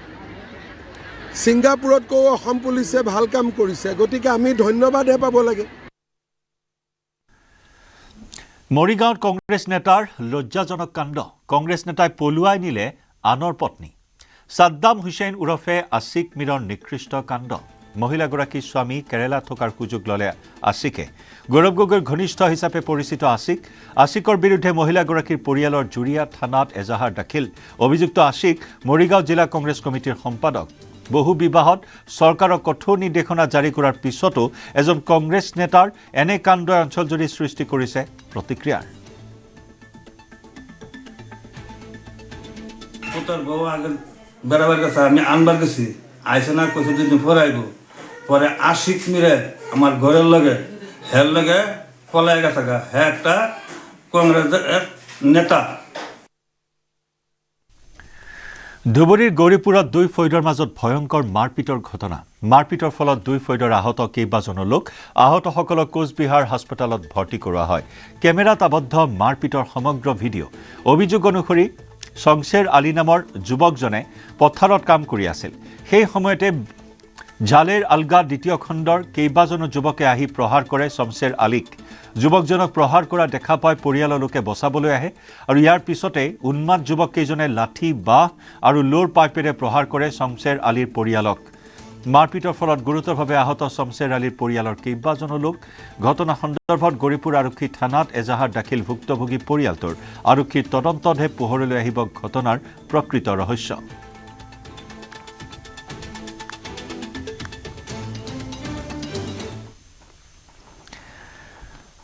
ছিংগাপুৰতকৈ অসম পুলিচে ভাল কাম কৰিছে গতিকে আমি ধন্যবাদহে পাব লাগে মৰিগাঁৱত কংগ্ৰেছ নেতাৰ লজ্জাজনক কাণ্ড কংগ্ৰেছ নেতাই পলুৱাই নিলে আনৰ পত্নী সাদ্দাম হুছেইন ওৰফে আছিক মীৰৰ নিকৃষ্ট কাণ্ড মহিলাগৰাকীৰ স্বামী কেৰেলা থকাৰ সুযোগ ল'লে আছিকে গৌৰৱ গগৈৰ ঘনিষ্ঠ হিচাপে পৰিচিত আছিকৰ বিৰুদ্ধে মহিলাগৰাকীৰ পৰিয়ালৰ জুৰিয়া থানাত এজাহাৰ দাখিল অভিযুক্ত আছিক মৰিগাঁও জিলা কংগ্ৰেছ কমিটিৰ সম্পাদক বহু বিবাহত চৰকাৰৰ কঠোৰ নিৰ্দেশনা জাৰি কৰাৰ পিছতো এজন কংগ্ৰেছ নেতাৰ এনে কাণ্ডই অঞ্চলজুৰি সৃষ্টি কৰিছে প্ৰতিক্ৰিয়াৰ পুত্র বউ আগে বেড়াবার কাছে আমি আনবার গেছি আইসে না কইছে দুদিন পরে আইব পরে আশিক মিরে আমার ঘরের লগে হের লগে পলাই গেছে গা হ্যাঁ একটা কংগ্রেসের এক নেতা ধুবুৰীৰ গৌৰীপুৰত দুই ফৈদৰ মাজত ভয়ংকৰ মাৰপিটৰ ঘটনা মাৰপিটৰ ফলত দুই ফৈদৰ আহত কেইবাজনো লোক আহতসকলক কোচবিহাৰ হাস্পতালত ভৰ্তি কৰোৱা হয় কেমেৰাত আবদ্ধ মাৰপিটৰ সমগ্ৰ ভিডিঅ' অভিযোগ অনুসৰি সংসেৰ আলী নামৰ যুৱকজনে পথাৰত কাম কৰি আছিল সেই সময়তে জালেৰ আলগা দ্বিতীয় খণ্ডৰ কেইবাজনো যুৱকে আহি প্ৰহাৰ কৰে শমশেৰ আলীক যুৱকজনক প্ৰহাৰ কৰা দেখা পাই পৰিয়ালৰ লোকে বচাবলৈ আহে আৰু ইয়াৰ পিছতে উন্মাদ যুৱক কেইজনে লাঠি বাহ আৰু লোৰ পাইপেৰে প্ৰহাৰ কৰে শমশেৰ আলীৰ পৰিয়ালক মাৰপিটৰ ফলত গুৰুতৰভাৱে আহত শমশেৰ আলীৰ পৰিয়ালৰ কেইবাজনো লোক ঘটনা সন্দৰ্ভত গৌৰীপুৰ আৰক্ষী থানাত এজাহাৰ দাখিল ভুক্তভোগী পৰিয়ালটোৰ আৰক্ষীৰ তদন্ততহে পোহৰলৈ আহিব ঘটনাৰ প্ৰকৃত ৰহস্য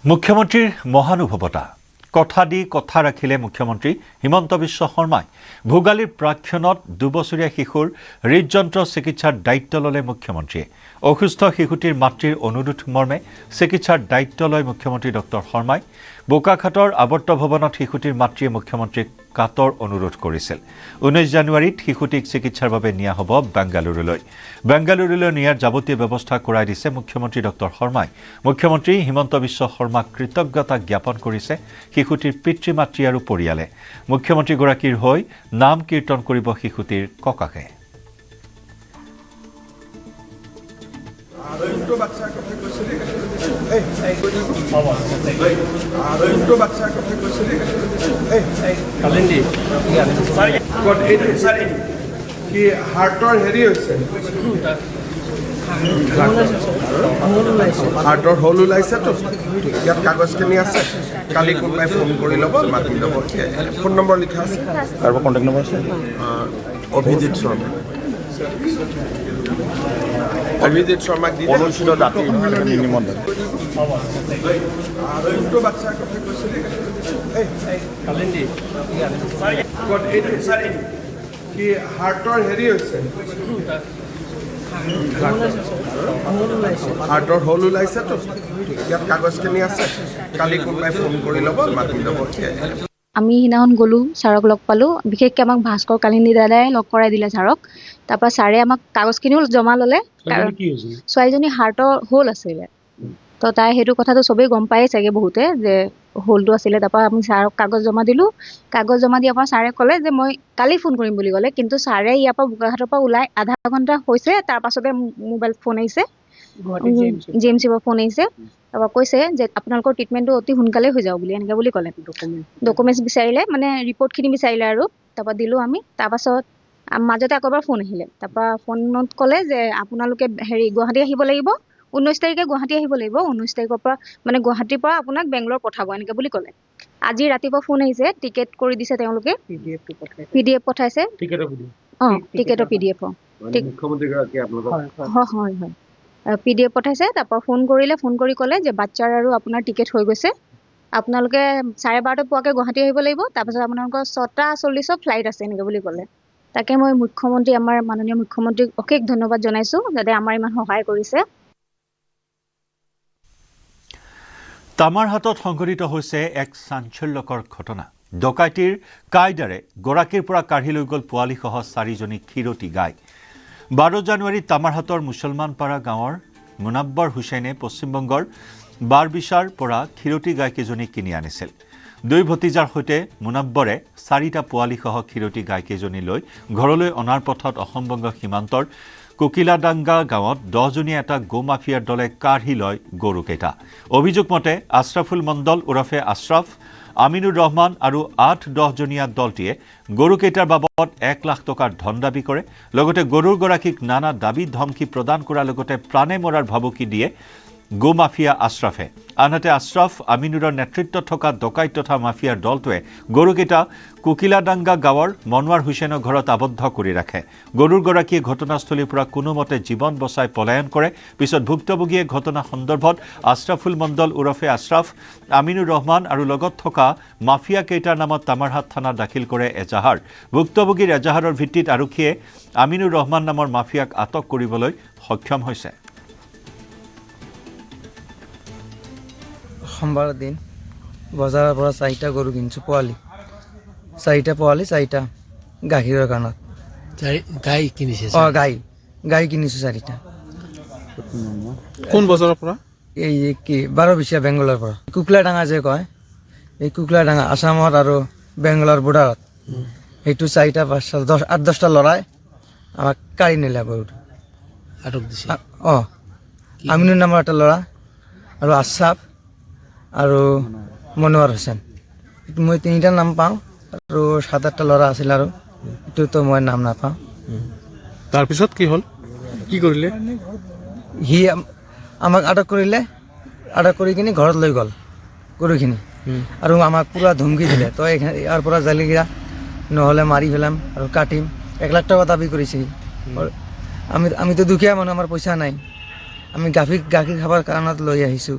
মুখ্যমন্ত্ৰীৰ মহানুভৱতা কথা দি কথা ৰাখিলে মুখ্যমন্ত্ৰী হিমন্ত বিশ্ব শৰ্মাই ভোগালীৰ প্ৰাক্ষণত দুবছৰীয়া শিশুৰ হৃদযন্ত্ৰ চিকিৎসাৰ দায়িত্ব ল'লে মুখ্যমন্ত্ৰীয়ে অসুস্থ শিশুটিৰ মাতৃৰ অনুৰোধ মৰ্মে চিকিৎসাৰ দায়িত্ব লয় মুখ্যমন্ত্ৰী ডক্টৰ শৰ্মাই বোকাখাটৰ আৱৰ্ত ভৱনত শিশুটিৰ মাতৃয়ে মুখ্যমন্ত্ৰীক কাতৰ অনুৰোধ কৰিছিল 19 জানুৱাৰীত শিশুটিক চিকিৎসাৰ বাবে নিয়া হ'ব বেংগালুৰুলৈ নিয়াৰ যাৱতীয় ব্যৱস্থা কৰাই দিছে মুখ্যমন্ত্ৰী ডক্টৰ শৰ্মাই মুখ্যমন্ত্ৰী হিমন্ত বিশ্ব শৰ্মাক কৃতজ্ঞতা জ্ঞাপন কৰিছে শিশুটিৰ পিতৃ মাতৃ আৰু পৰিয়ালে মুখ্যমন্ত্ৰীগৰাকীৰ হৈ নাম কীৰ্তন কৰিব শিশুটিৰ ককাকে কি হাৰ্টৰ হেৰি হৈছে হাৰ্টৰ হোল ওলাইছেতো ইয়াত কাগজখিনি আছে কালি কোনোবাই ফোন কৰি ল'ব মাতি ল'ব ফোন নম্বৰ লিখা আছে কাৰোবাৰ কণ্টেক্ট নম্বৰ আছে অভিজিৎ শৰ্মা অভিজিৎ শৰ্মাক দি অনুষ্ঠিত দাঁতি নিমন্ত্ৰণ বাচ্চাৰ কথা কৈছিলে কি হাৰ্টৰ হেৰি হৈছে হাৰ্টৰ হোল ওলাইছেতো ইয়াত কাগজখিনি আছে কালি কোনোবাই ফোন কৰি ল'ব মাতি ল'ব আমি সিদিনাখন গ'লোঁ ছাৰক লগ পালোঁ বিশেষকৈ আমাক ভাস্কৰ কালিন্দী দাদাই লগ কৰাই দিলে ছাৰক তাৰপৰা ছাৰে আমাক কাগজখিনিও জমা ল'লে ছোৱালীজনী হাৰ্টৰ হোল আছিলে তো তাই সেইটো কথাটো চবেই গম পায়েই চাগে বহুতে যে হোলটো আছিলে তাৰপৰা আমি ছাৰক কাগজ জমা দিলোঁ কাগজ জমা দিয়াৰ পৰা ছাৰে ক'লে যে মই কালি ফোন কৰিম বুলি ক'লে কিন্তু ছাৰে ইয়াৰ পৰা বোকাখাটৰ পৰা ওলাই আধা ঘণ্টা হৈছে তাৰ পাছতে মোবাইল ফোন আহিছে জি এম চিৰ পৰা ফোন আহিছে তাৰপৰা কৈছে যে আপোনালোকৰ ট্ৰিটমেণ্টটো অতি সোনকালে হৈ যাব বুলি এনেকৈ বুলি ক'লে ডকুমেণ্টছ বিচাৰিলে মানে ৰিপৰ্টখিনি বিচাৰিলে আৰু তাৰপৰা দিলোঁ আমি তাৰপাছত মাজতে আকৌ এবাৰ ফোন আহিলে তাৰপৰা ফোনত ক'লে যে আপোনালোকে গুৱাহাটী আহিব লাগিব 19 তাৰিখে গুৱাহাটী আহিব লাগিব 19 তাৰিখৰ পৰা মানে গুৱাহাটীৰ পৰা আপোনাক বেংগলোৰ পঠাব এনেকৈ বুলি ক'লে আজি ৰাতিপুৱা ফোন আহিছে টিকেট কৰি দিছে তেওঁলোকে পিডিএফ পঠাইছে টিকেটৰ পিডিএফ হয় পিডিএফ পঠাইছে তাৰপৰা ফোন কৰিলে ফোন কৰি ক'লে যে বাচ্চাৰ আৰু আপোনাৰ টিকেট হৈ গৈছে আপোনালোকে 12:30 পোৱাকৈ গুৱাহাটী আহিব লাগিব তাৰপিছত আপোনালোকৰ 6:40 ফ্লাইট আছে এনেকৈ বুলি ক'লে তাকে মই মুখ্যমন্ত্ৰী আমাৰ মাননীয় মুখ্যমন্ত্ৰীক অশেষ ধন্যবাদ জনাইছোঁ যাতে আমাৰ ইমান সহায় কৰিছে তামাৰহাটত সংঘটিত হৈছে এক চাঞ্চল্যকৰ ঘটনা ডকাইতিৰ কায়দাৰে গৰাকীৰ পৰা কাঢ়ি লৈ গ'ল পোৱালীসহ 4জনী ক্ষীৰতী গাই 12 জানুৱাৰীত তামাৰহাটৰ মুছলমানপাৰা গাঁৱৰ মুনাব্বৰ হুছেইনে পশ্চিমবংগৰ বাৰবিছাৰ পৰা ক্ষীৰতী গাইকেইজনীক কিনি আনিছিল। দুই ভতিজাৰ সৈতে মুনাব্বৰে 4টা পোৱালীসহ ক্ষীৰতী গাইকেইজনী লৈ ঘৰলৈ অনাৰ পথত অসমবংগ সীমান্তৰ কোকিলাডাঙ্গা গাঁৱত 10জনীয়া এটা গো মাফিয়াৰ দলে কাঢ়ি লয় গৰুকেইটা। অভিযোগ মতে আশ্ৰাফুল মণ্ডল ওৰফে আশ্ৰাফ, আমিনুৰ ৰহমান আৰু 8-10জনীয়া দলটিয়ে গৰুকেইটাৰ বাবদ 1 লাখ টকাৰ ধন দাবী কৰে। লগতে গৰুৰগৰাকীক নানা দাবী ধমকি প্ৰদান কৰাৰ লগতে প্ৰাণে মৰাৰ ভাবুকি দিয়ে গো মাফিয়া আশ্ৰাফে। আনহাতে আশ্ৰাফ আমিনুৰৰ নেতৃত্বত থকা ডকাইত তথা মাফিয়াৰ দলটোৱে গৰুকেইটা কোকিলাডাঙ্গা গাঁৱৰ মনোৱাৰ হুছেইনৰ ঘৰত আবদ্ধ কৰি ৰাখে। গৰুৰগৰাকীয়ে ঘটনাস্থলীৰ পৰা কোনোমতে জীৱন বচাই পলায়ন কৰে। পিছত ভুক্তভোগীয়ে ঘটনা সন্দৰ্ভত আশ্ৰাফুল মণ্ডল ওৰফে আশ্ৰাফ, আমিনুৰ ৰহমান আৰু লগত থকা মাফিয়া কেইটাৰ নামত তামাৰহাট থানাত দাখিল কৰে এজাহাৰ। ভুক্তভোগীৰ এজাহাৰৰ ভিত্তিত আৰক্ষীয়ে আমিনুৰ ৰহমান নামৰ মাফিয়াক আটক কৰিবলৈ সক্ষম হৈছে। সোমবাৰৰ দিন বজাৰৰ পৰা 4টা গৰু কিনিছোঁ, পোৱালি 4টা পোৱালি 4টা গাখীৰৰ কাৰণত। গাই কিনিছে? গাই কিনিছোঁ 4টা। কোন বজাৰৰ পৰা? এই কি বাৰবিছীয়া বেংগলৰ পৰা। কুকলাডাঙা যে কয়, এই কুকলাডাঙা আসামত আৰু বেংগলৰ বৰ্ডাৰত, সেইটো 4টা 8-10টা ল'ৰাই আমাক কাঢ়ি নিলে গৰুটো। আটক দিছে? আমিনুৰ নামৰ এটা ল'ৰা আৰু আশ্ৰাফ আৰু মনোৱাৰ হুছেইন, মই 3টা নাম পাওঁ আৰু 7-8টা ল'ৰা আছিল আৰু এইটোতো মই নাম নাপাওঁ। তাৰপিছত কি হ'ল, কি কৰিলে? সি আমাক আটক কৰিলে, আটক কৰি কিনি ঘৰত লৈ গ'ল গৰুখিনি আৰু আমাক পুৰা ধমকি দিলে, তই ইয়াৰ পৰা জালিগিৰা নহ'লে মাৰি পেলাম আৰু কাটিম। 1 লাখ টকা দাবী কৰিছে। আমিতো দুখীয়া মানুহ, আমাৰ পইচা নাই। আমি গাখীৰ খাবৰ কাৰণত লৈ আহিছোঁ,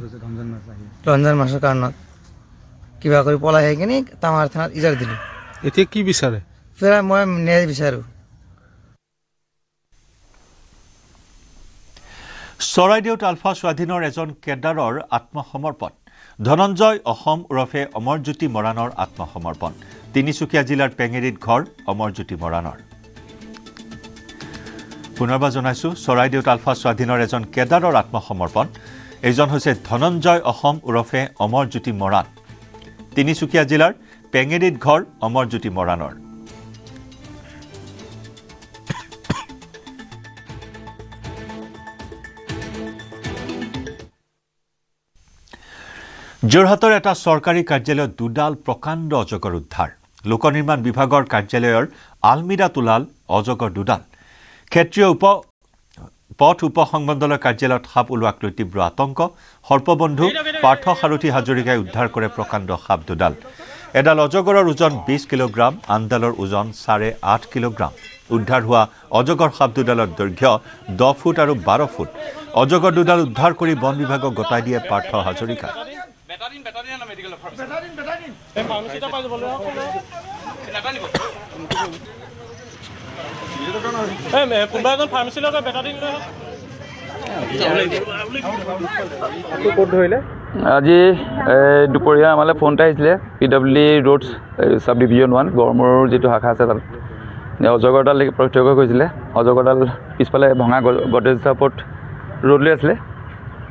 ৰমজান মাছৰ কাৰণত। কিবা কৰি পলাই আহি কিনি তামাৰ থানাত ইজাৰ দিলোঁ। এতিয়া কি বিচাৰে? মই ন্যায় বিচাৰোঁ। চৰাইদেউত আলফা স্বাধীনৰ এজন কেডাৰৰ আত্মসমৰ্পণ। ধনঞ্জয় অসম ওৰফে অমৰজ্যোতি মৰাণৰ আত্মসমৰ্পণ। তিনিচুকীয়া জিলাৰ পেঙেৰিত ঘৰ অমৰজ্যোতি মৰাণৰ। পুনৰবাৰ জনাইছোঁ, চৰাইদেউত আলফা স্বাধীনৰ এজন কেডাৰৰ আত্মসমৰ্পণ। এইজন হৈছে ধনঞ্জয় অসম ওৰফে অমৰজ্যোতি মৰাণ। তিনিচুকীয়া জিলাৰ পেঙেৰিত ঘৰ অমৰজ্যোতি মৰাণৰ। যোৰহাটৰ এটা চৰকাৰী কাৰ্যালয়ত দুডাল প্ৰকাণ্ড অজগৰ উদ্ধাৰ। লোক নিৰ্মাণ বিভাগৰ কাৰ্যালয়ৰ আলমিৰাত ওলাল অজগৰ দুডাল। ক্ষেত্ৰীয় পথ উপসংমণ্ডলৰ কাৰ্যালয়ত সাপ ওলোৱাক লৈ তীব্ৰ আতংক। সৰ্পবন্ধু পাৰ্থ সাৰথী হাজৰিকাই উদ্ধাৰ কৰে প্ৰকাণ্ড সাপ দুডাল। এডাল অজগৰৰ ওজন 20 কিলোগ্ৰাম, আনডালৰ ওজন 8.5 কিলোগ্ৰাম। উদ্ধাৰ হোৱা অজগৰ সাপ দুডালৰ দৈৰ্ঘ্য 10 ফুট আৰু 12 ফুট। অজগৰ দুডাল উদ্ধাৰ কৰি বন বিভাগক গতাই দিয়ে পাৰ্থ হাজৰিকা। আজি দুপৰীয়া আমালৈ ফোন এটা আহিছিলে, PWD ৰোড চাব ডিভিজন 1 গড়মূৰৰ যিটো শাখা আছে তাত অজগৰডাল প্ৰত্যক্ষ কৰিছিলে। অজগৰডাল পিছফালে ভঙা গডৰেজ ওপৰত ৰ'দ লৈ আছিলে।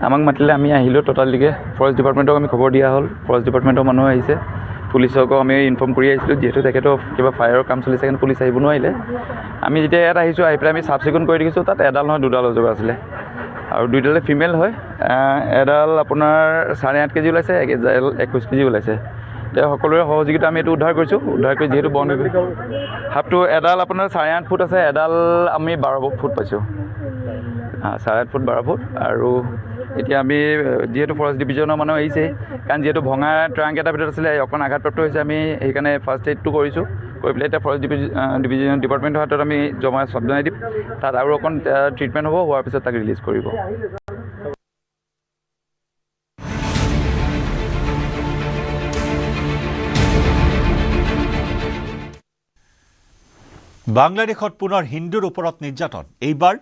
আমাক মাতিলে, আমি আহিলোঁ। ট'টালিকে ফৰেষ্ট ডিপাৰ্টমেণ্টক আমি খবৰ দিয়া হ'ল। ফৰেষ্ট ডিপাৰ্টমেণ্টৰ মানুহ আহিছে, পুলিচকো আমি ইনফৰ্ম কৰি আহিছিলোঁ, যিহেতু তেখেতৰ কিবা ফায়াৰৰ কাম চলিছে কাৰণে পুলিচ আহিব নোৱাৰিলে। আমি যেতিয়া ইয়াত আহিছোঁ, আহি পেলাই আমি চাফ চিকুণ কৰি দেখিছোঁ, তাত এডাল নহয় দুডাল অজগৰ আছিলে আৰু দুইডালে ফিমেল হয়। এডাল আপোনাৰ 8.5 কেজি ওলাইছে, এডাল 21 কেজি ওলাইছে। তেওঁ সকলোৰে সহযোগিতা আমি এইটো উদ্ধাৰ কৰিছোঁ। উদ্ধাৰ কৰি যিহেতু বন সাপটো এডাল আপোনাৰ 8.5 ফুট আছে, এডাল আমি 12 ফুট পাইছোঁ। 8.5 ফুট 12 ফুট। আৰু এতিয়া আমি যিহেতু ফৰেষ্ট ডিভিজনৰ মানুহ আহিছে, কাৰণ যিহেতু ভঙা ট্ৰাংক এটা ভিতৰত আছিলে, অকণ আঘাতপ্ৰাপ্ত হৈছে, আমি সেইকাৰণে ফাৰ্ষ্ট এইডটো কৰিছোঁ। কৰি পেলাই এতিয়া ফৰেষ্ট ডিভিজন ডিপাৰ্টমেণ্টৰ হাতত আমি জনাই দিম। তাত আৰু অকণ ট্ৰিটমেণ্ট হ'ব, হোৱাৰ পিছত তাক ৰিলিজ কৰিব। বাংলাদেশত পুনৰ হিন্দুৰ ওপৰত নিৰ্যাতন। এইবাৰ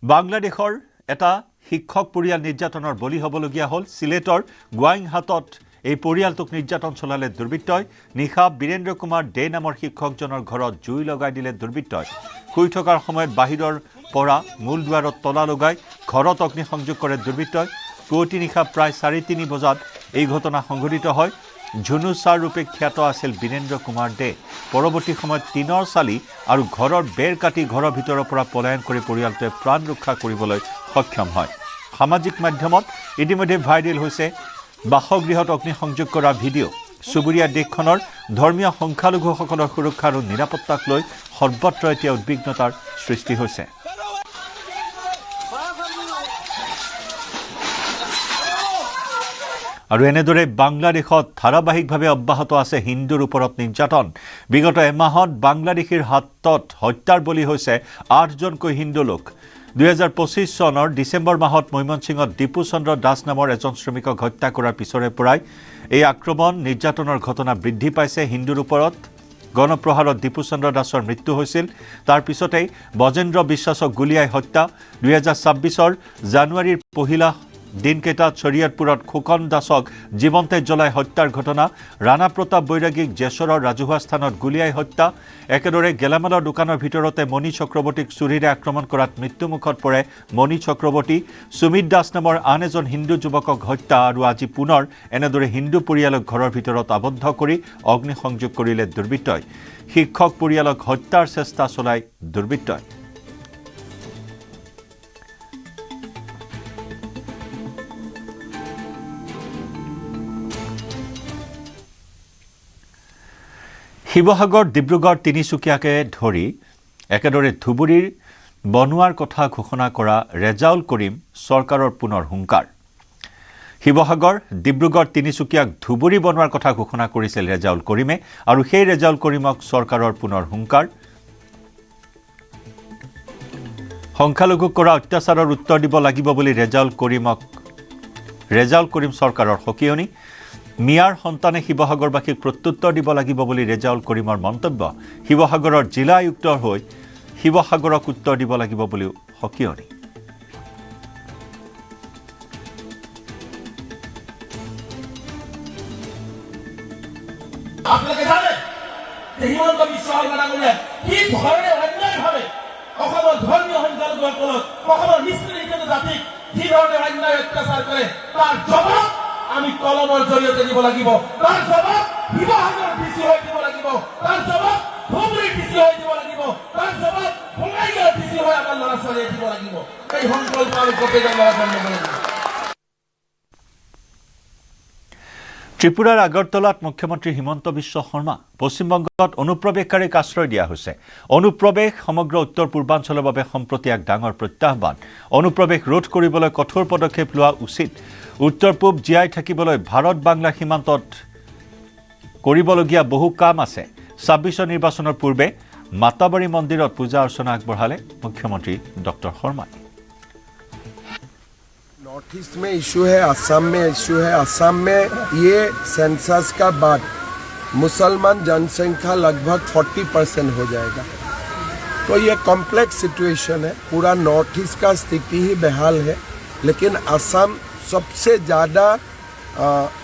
বাংলাদেশৰ এটা শিক্ষক পৰিয়াল নিৰ্যাতনৰ বলি হ'বলগীয়া হ'ল। চিলেটৰ গোৱাইংহাটত এই পৰিয়ালটোক নিৰ্যাতন চলালে দুৰ্বৃত্তই। নিশা বীৰেন্দ্ৰ কুমাৰ দে নামৰ শিক্ষকজনৰ ঘৰত জুই লগাই দিলে দুৰ্বৃত্তই। শুই থকাৰ সময়ত বাহিৰৰ পৰা মূল দুৱাৰত তলা লগাই ঘৰত অগ্নিসংযোগ কৰে দুৰ্বৃত্তই। পুৱতি নিশা প্ৰায় 3:30 বজাত এই ঘটনা সংঘটিত হয়। ঝুনু ছাৰ ৰূপে খ্যাত আছিল বীৰেন্দ্ৰ কুমাৰ দে। পৰৱৰ্তী সময়ত টিনৰ চালি আৰু ঘৰৰ বেৰ কাটি ঘৰৰ ভিতৰৰ পৰা পলায়ন কৰি পৰিয়ালটোৱে প্ৰাণ ৰক্ষা কৰিবলৈ সক্ষম হয়। সামাজিক মাধ্যমত ইতিমধ্যে ভাইৰেল হৈছে বাসগৃহত অগ্নিসংযোগ কৰা ভিডিঅ'। চুবুৰীয়া দেশখনৰ ধৰ্মীয় সংখ্যালঘুসকলৰ সুৰক্ষা আৰু নিৰাপত্তাক লৈ সৰ্বত্ৰ এতিয়া উদ্বিগ্নতাৰ সৃষ্টি হৈছে। আৰু এনেদৰে বাংলাদেশত ধাৰাবাহিকভাৱে অব্যাহত আছে হিন্দুৰ ওপৰত নিৰ্যাতন। বিগত এমাহত বাংলাদেশীৰ হাতত হত্যাৰ বলি হৈছে 8জনকৈ হিন্দু লোক। 2025 চনৰ ডিচেম্বৰ মাহত মৈমনসিঙত দীপু চন্দ্ৰ দাস নামৰ এজন শ্ৰমিকক হত্যা কৰাৰ পিছৰে পৰাই এই আক্ৰমণ নিৰ্যাতনৰ ঘটনা বৃদ্ধি পাইছে হিন্দুৰ ওপৰত। গণপ্ৰহাৰত দীপু চন্দ্ৰ দাসৰ মৃত্যু হৈছিল। তাৰ পিছতেই বজেন্দ্ৰ বিশ্বাসক গুলীয়াই হত্যা। 2026 জানুৱাৰীৰ পহিলা দিনকেইটাত শৰীয়তপুৰত খোকন দাসক জীৱন্তে জ্বলাই হত্যাৰ ঘটনা। ৰাণা প্ৰতাপ বৈৰাগীক জেছৰৰ ৰাজহুৱা স্থানত গুলীয়াই হত্যা। একেদৰে গেলামালৰ দোকানৰ ভিতৰতে মণি চক্ৰৱৰ্তীক চুৰিৰে আক্ৰমণ কৰাত মৃত্যুমুখত পৰে মণি চক্ৰৱৰ্তী। সুমিত দাস নামৰ আন এজন হিন্দু যুৱকক হত্যা। আৰু আজি পুনৰ এনেদৰে হিন্দু পৰিয়ালক ঘৰৰ ভিতৰত আবদ্ধ কৰি অগ্নিসংযোগ কৰিলে দুৰ্বৃত্তই। শিক্ষক পৰিয়ালক হত্যাৰ চেষ্টা চলাই দুৰ্বৃত্তই। শিৱসাগৰ, ডিব্ৰুগড়, তিনিচুকীয়াকে ধৰি একেদৰে ধুবুৰীৰ বনোৱাৰ কথা ঘোষণা কৰা ৰেজাউল কৰিম চৰকাৰৰ পুনৰ হুংকাৰ। শিৱসাগৰ, ডিব্ৰুগড়, তিনিচুকীয়াক ধুবুৰী বনোৱাৰ কথা ঘোষণা কৰিছিল ৰেজাউল কৰিমে। আৰু সেই ৰেজাউল কৰিমক চৰকাৰৰ পুনৰ হুংকাৰ। সংখ্যালঘুক কৰা অত্যাচাৰৰ উত্তৰ দিব লাগিব বুলি ৰেজাউল কৰিম চৰকাৰৰ সকিয়নি। মিয়াৰ সন্তানে শিৱসাগৰবাসীক প্ৰত্যুত্তৰ দিব লাগিব বুলি ৰেজাউল কৰিমৰ মন্তব্য। শিৱসাগৰৰ জিলা আয়ুক্তৰ হৈ শিৱসাগৰক উত্তৰ দিব লাগিব বুলিও সকিয়নি। আপোনালোকে জানে যে হিমন্ত বিশ্ব শৰ্মা ডাঙৰীয়া কি ধৰণে অন্যায়ভাৱে অসমৰ ধৰ্মীয় সংখ্যালঘুসকলক, অসমৰ নিষ্পেষিত জাতিক কি ধৰণে অন্যায় অত্যাচাৰ কৰে, তাৰ জবাব আমি কলমৰ জৰিয়তে দিব লাগিব। তাৰ জবাব শিৱসাগৰ ডিচি হৈ দিব লাগিব। তাৰ জবাব ধুবুৰী ডিচি হৈ দিব লাগিব। তাৰ জবাব বঙাইগাঁও ডিচি হৈ আমাৰ ল'ৰা ছোৱালীয়ে দিব লাগিব। এই সংকল্প আমি গোটেইজন ল'ৰা ছোৱালী ল'ব লাগিব। ত্ৰিপুৰাৰ আগৰতলাত মুখ্যমন্ত্ৰী হিমন্ত বিশ্ব শৰ্মা। পশ্চিমবংগত অনুপ্ৰৱেশকাৰীক আশ্ৰয় দিয়া হৈছে। অনুপ্ৰৱেশ সমগ্ৰ উত্তৰ পূৰ্বাঞ্চলৰ বাবে সম্প্ৰতি এক ডাঙৰ প্ৰত্যাহ্বান। অনুপ্ৰৱেশ ৰোধ কৰিবলৈ কঠোৰ পদক্ষেপ লোৱা উচিত। উত্তৰ পূব জীয়াই থাকিবলৈ ভাৰত বাংলা সীমান্তত কৰিবলগীয়া বহু কাম আছে। 26 নিৰ্বাচনৰ পূৰ্বে মাতাবাৰী মন্দিৰত পূজা অৰ্চনা আগবঢ়ালে মুখ্যমন্ত্ৰী ডক্টৰ শৰ্মাই। नॉर्थ ईस्ट में इशू है, असम में इशू है। असम में ये सेंसस का बाद मुसलमान जनसंख्या लगभग 40% हो जाएगा। तो ये कॉम्प्लेक्स सिचुएशन है। पूरा नॉर्थ ईस्ट का स्थिति ही बेहाल है। लेकिन असम सबसे ज़्यादा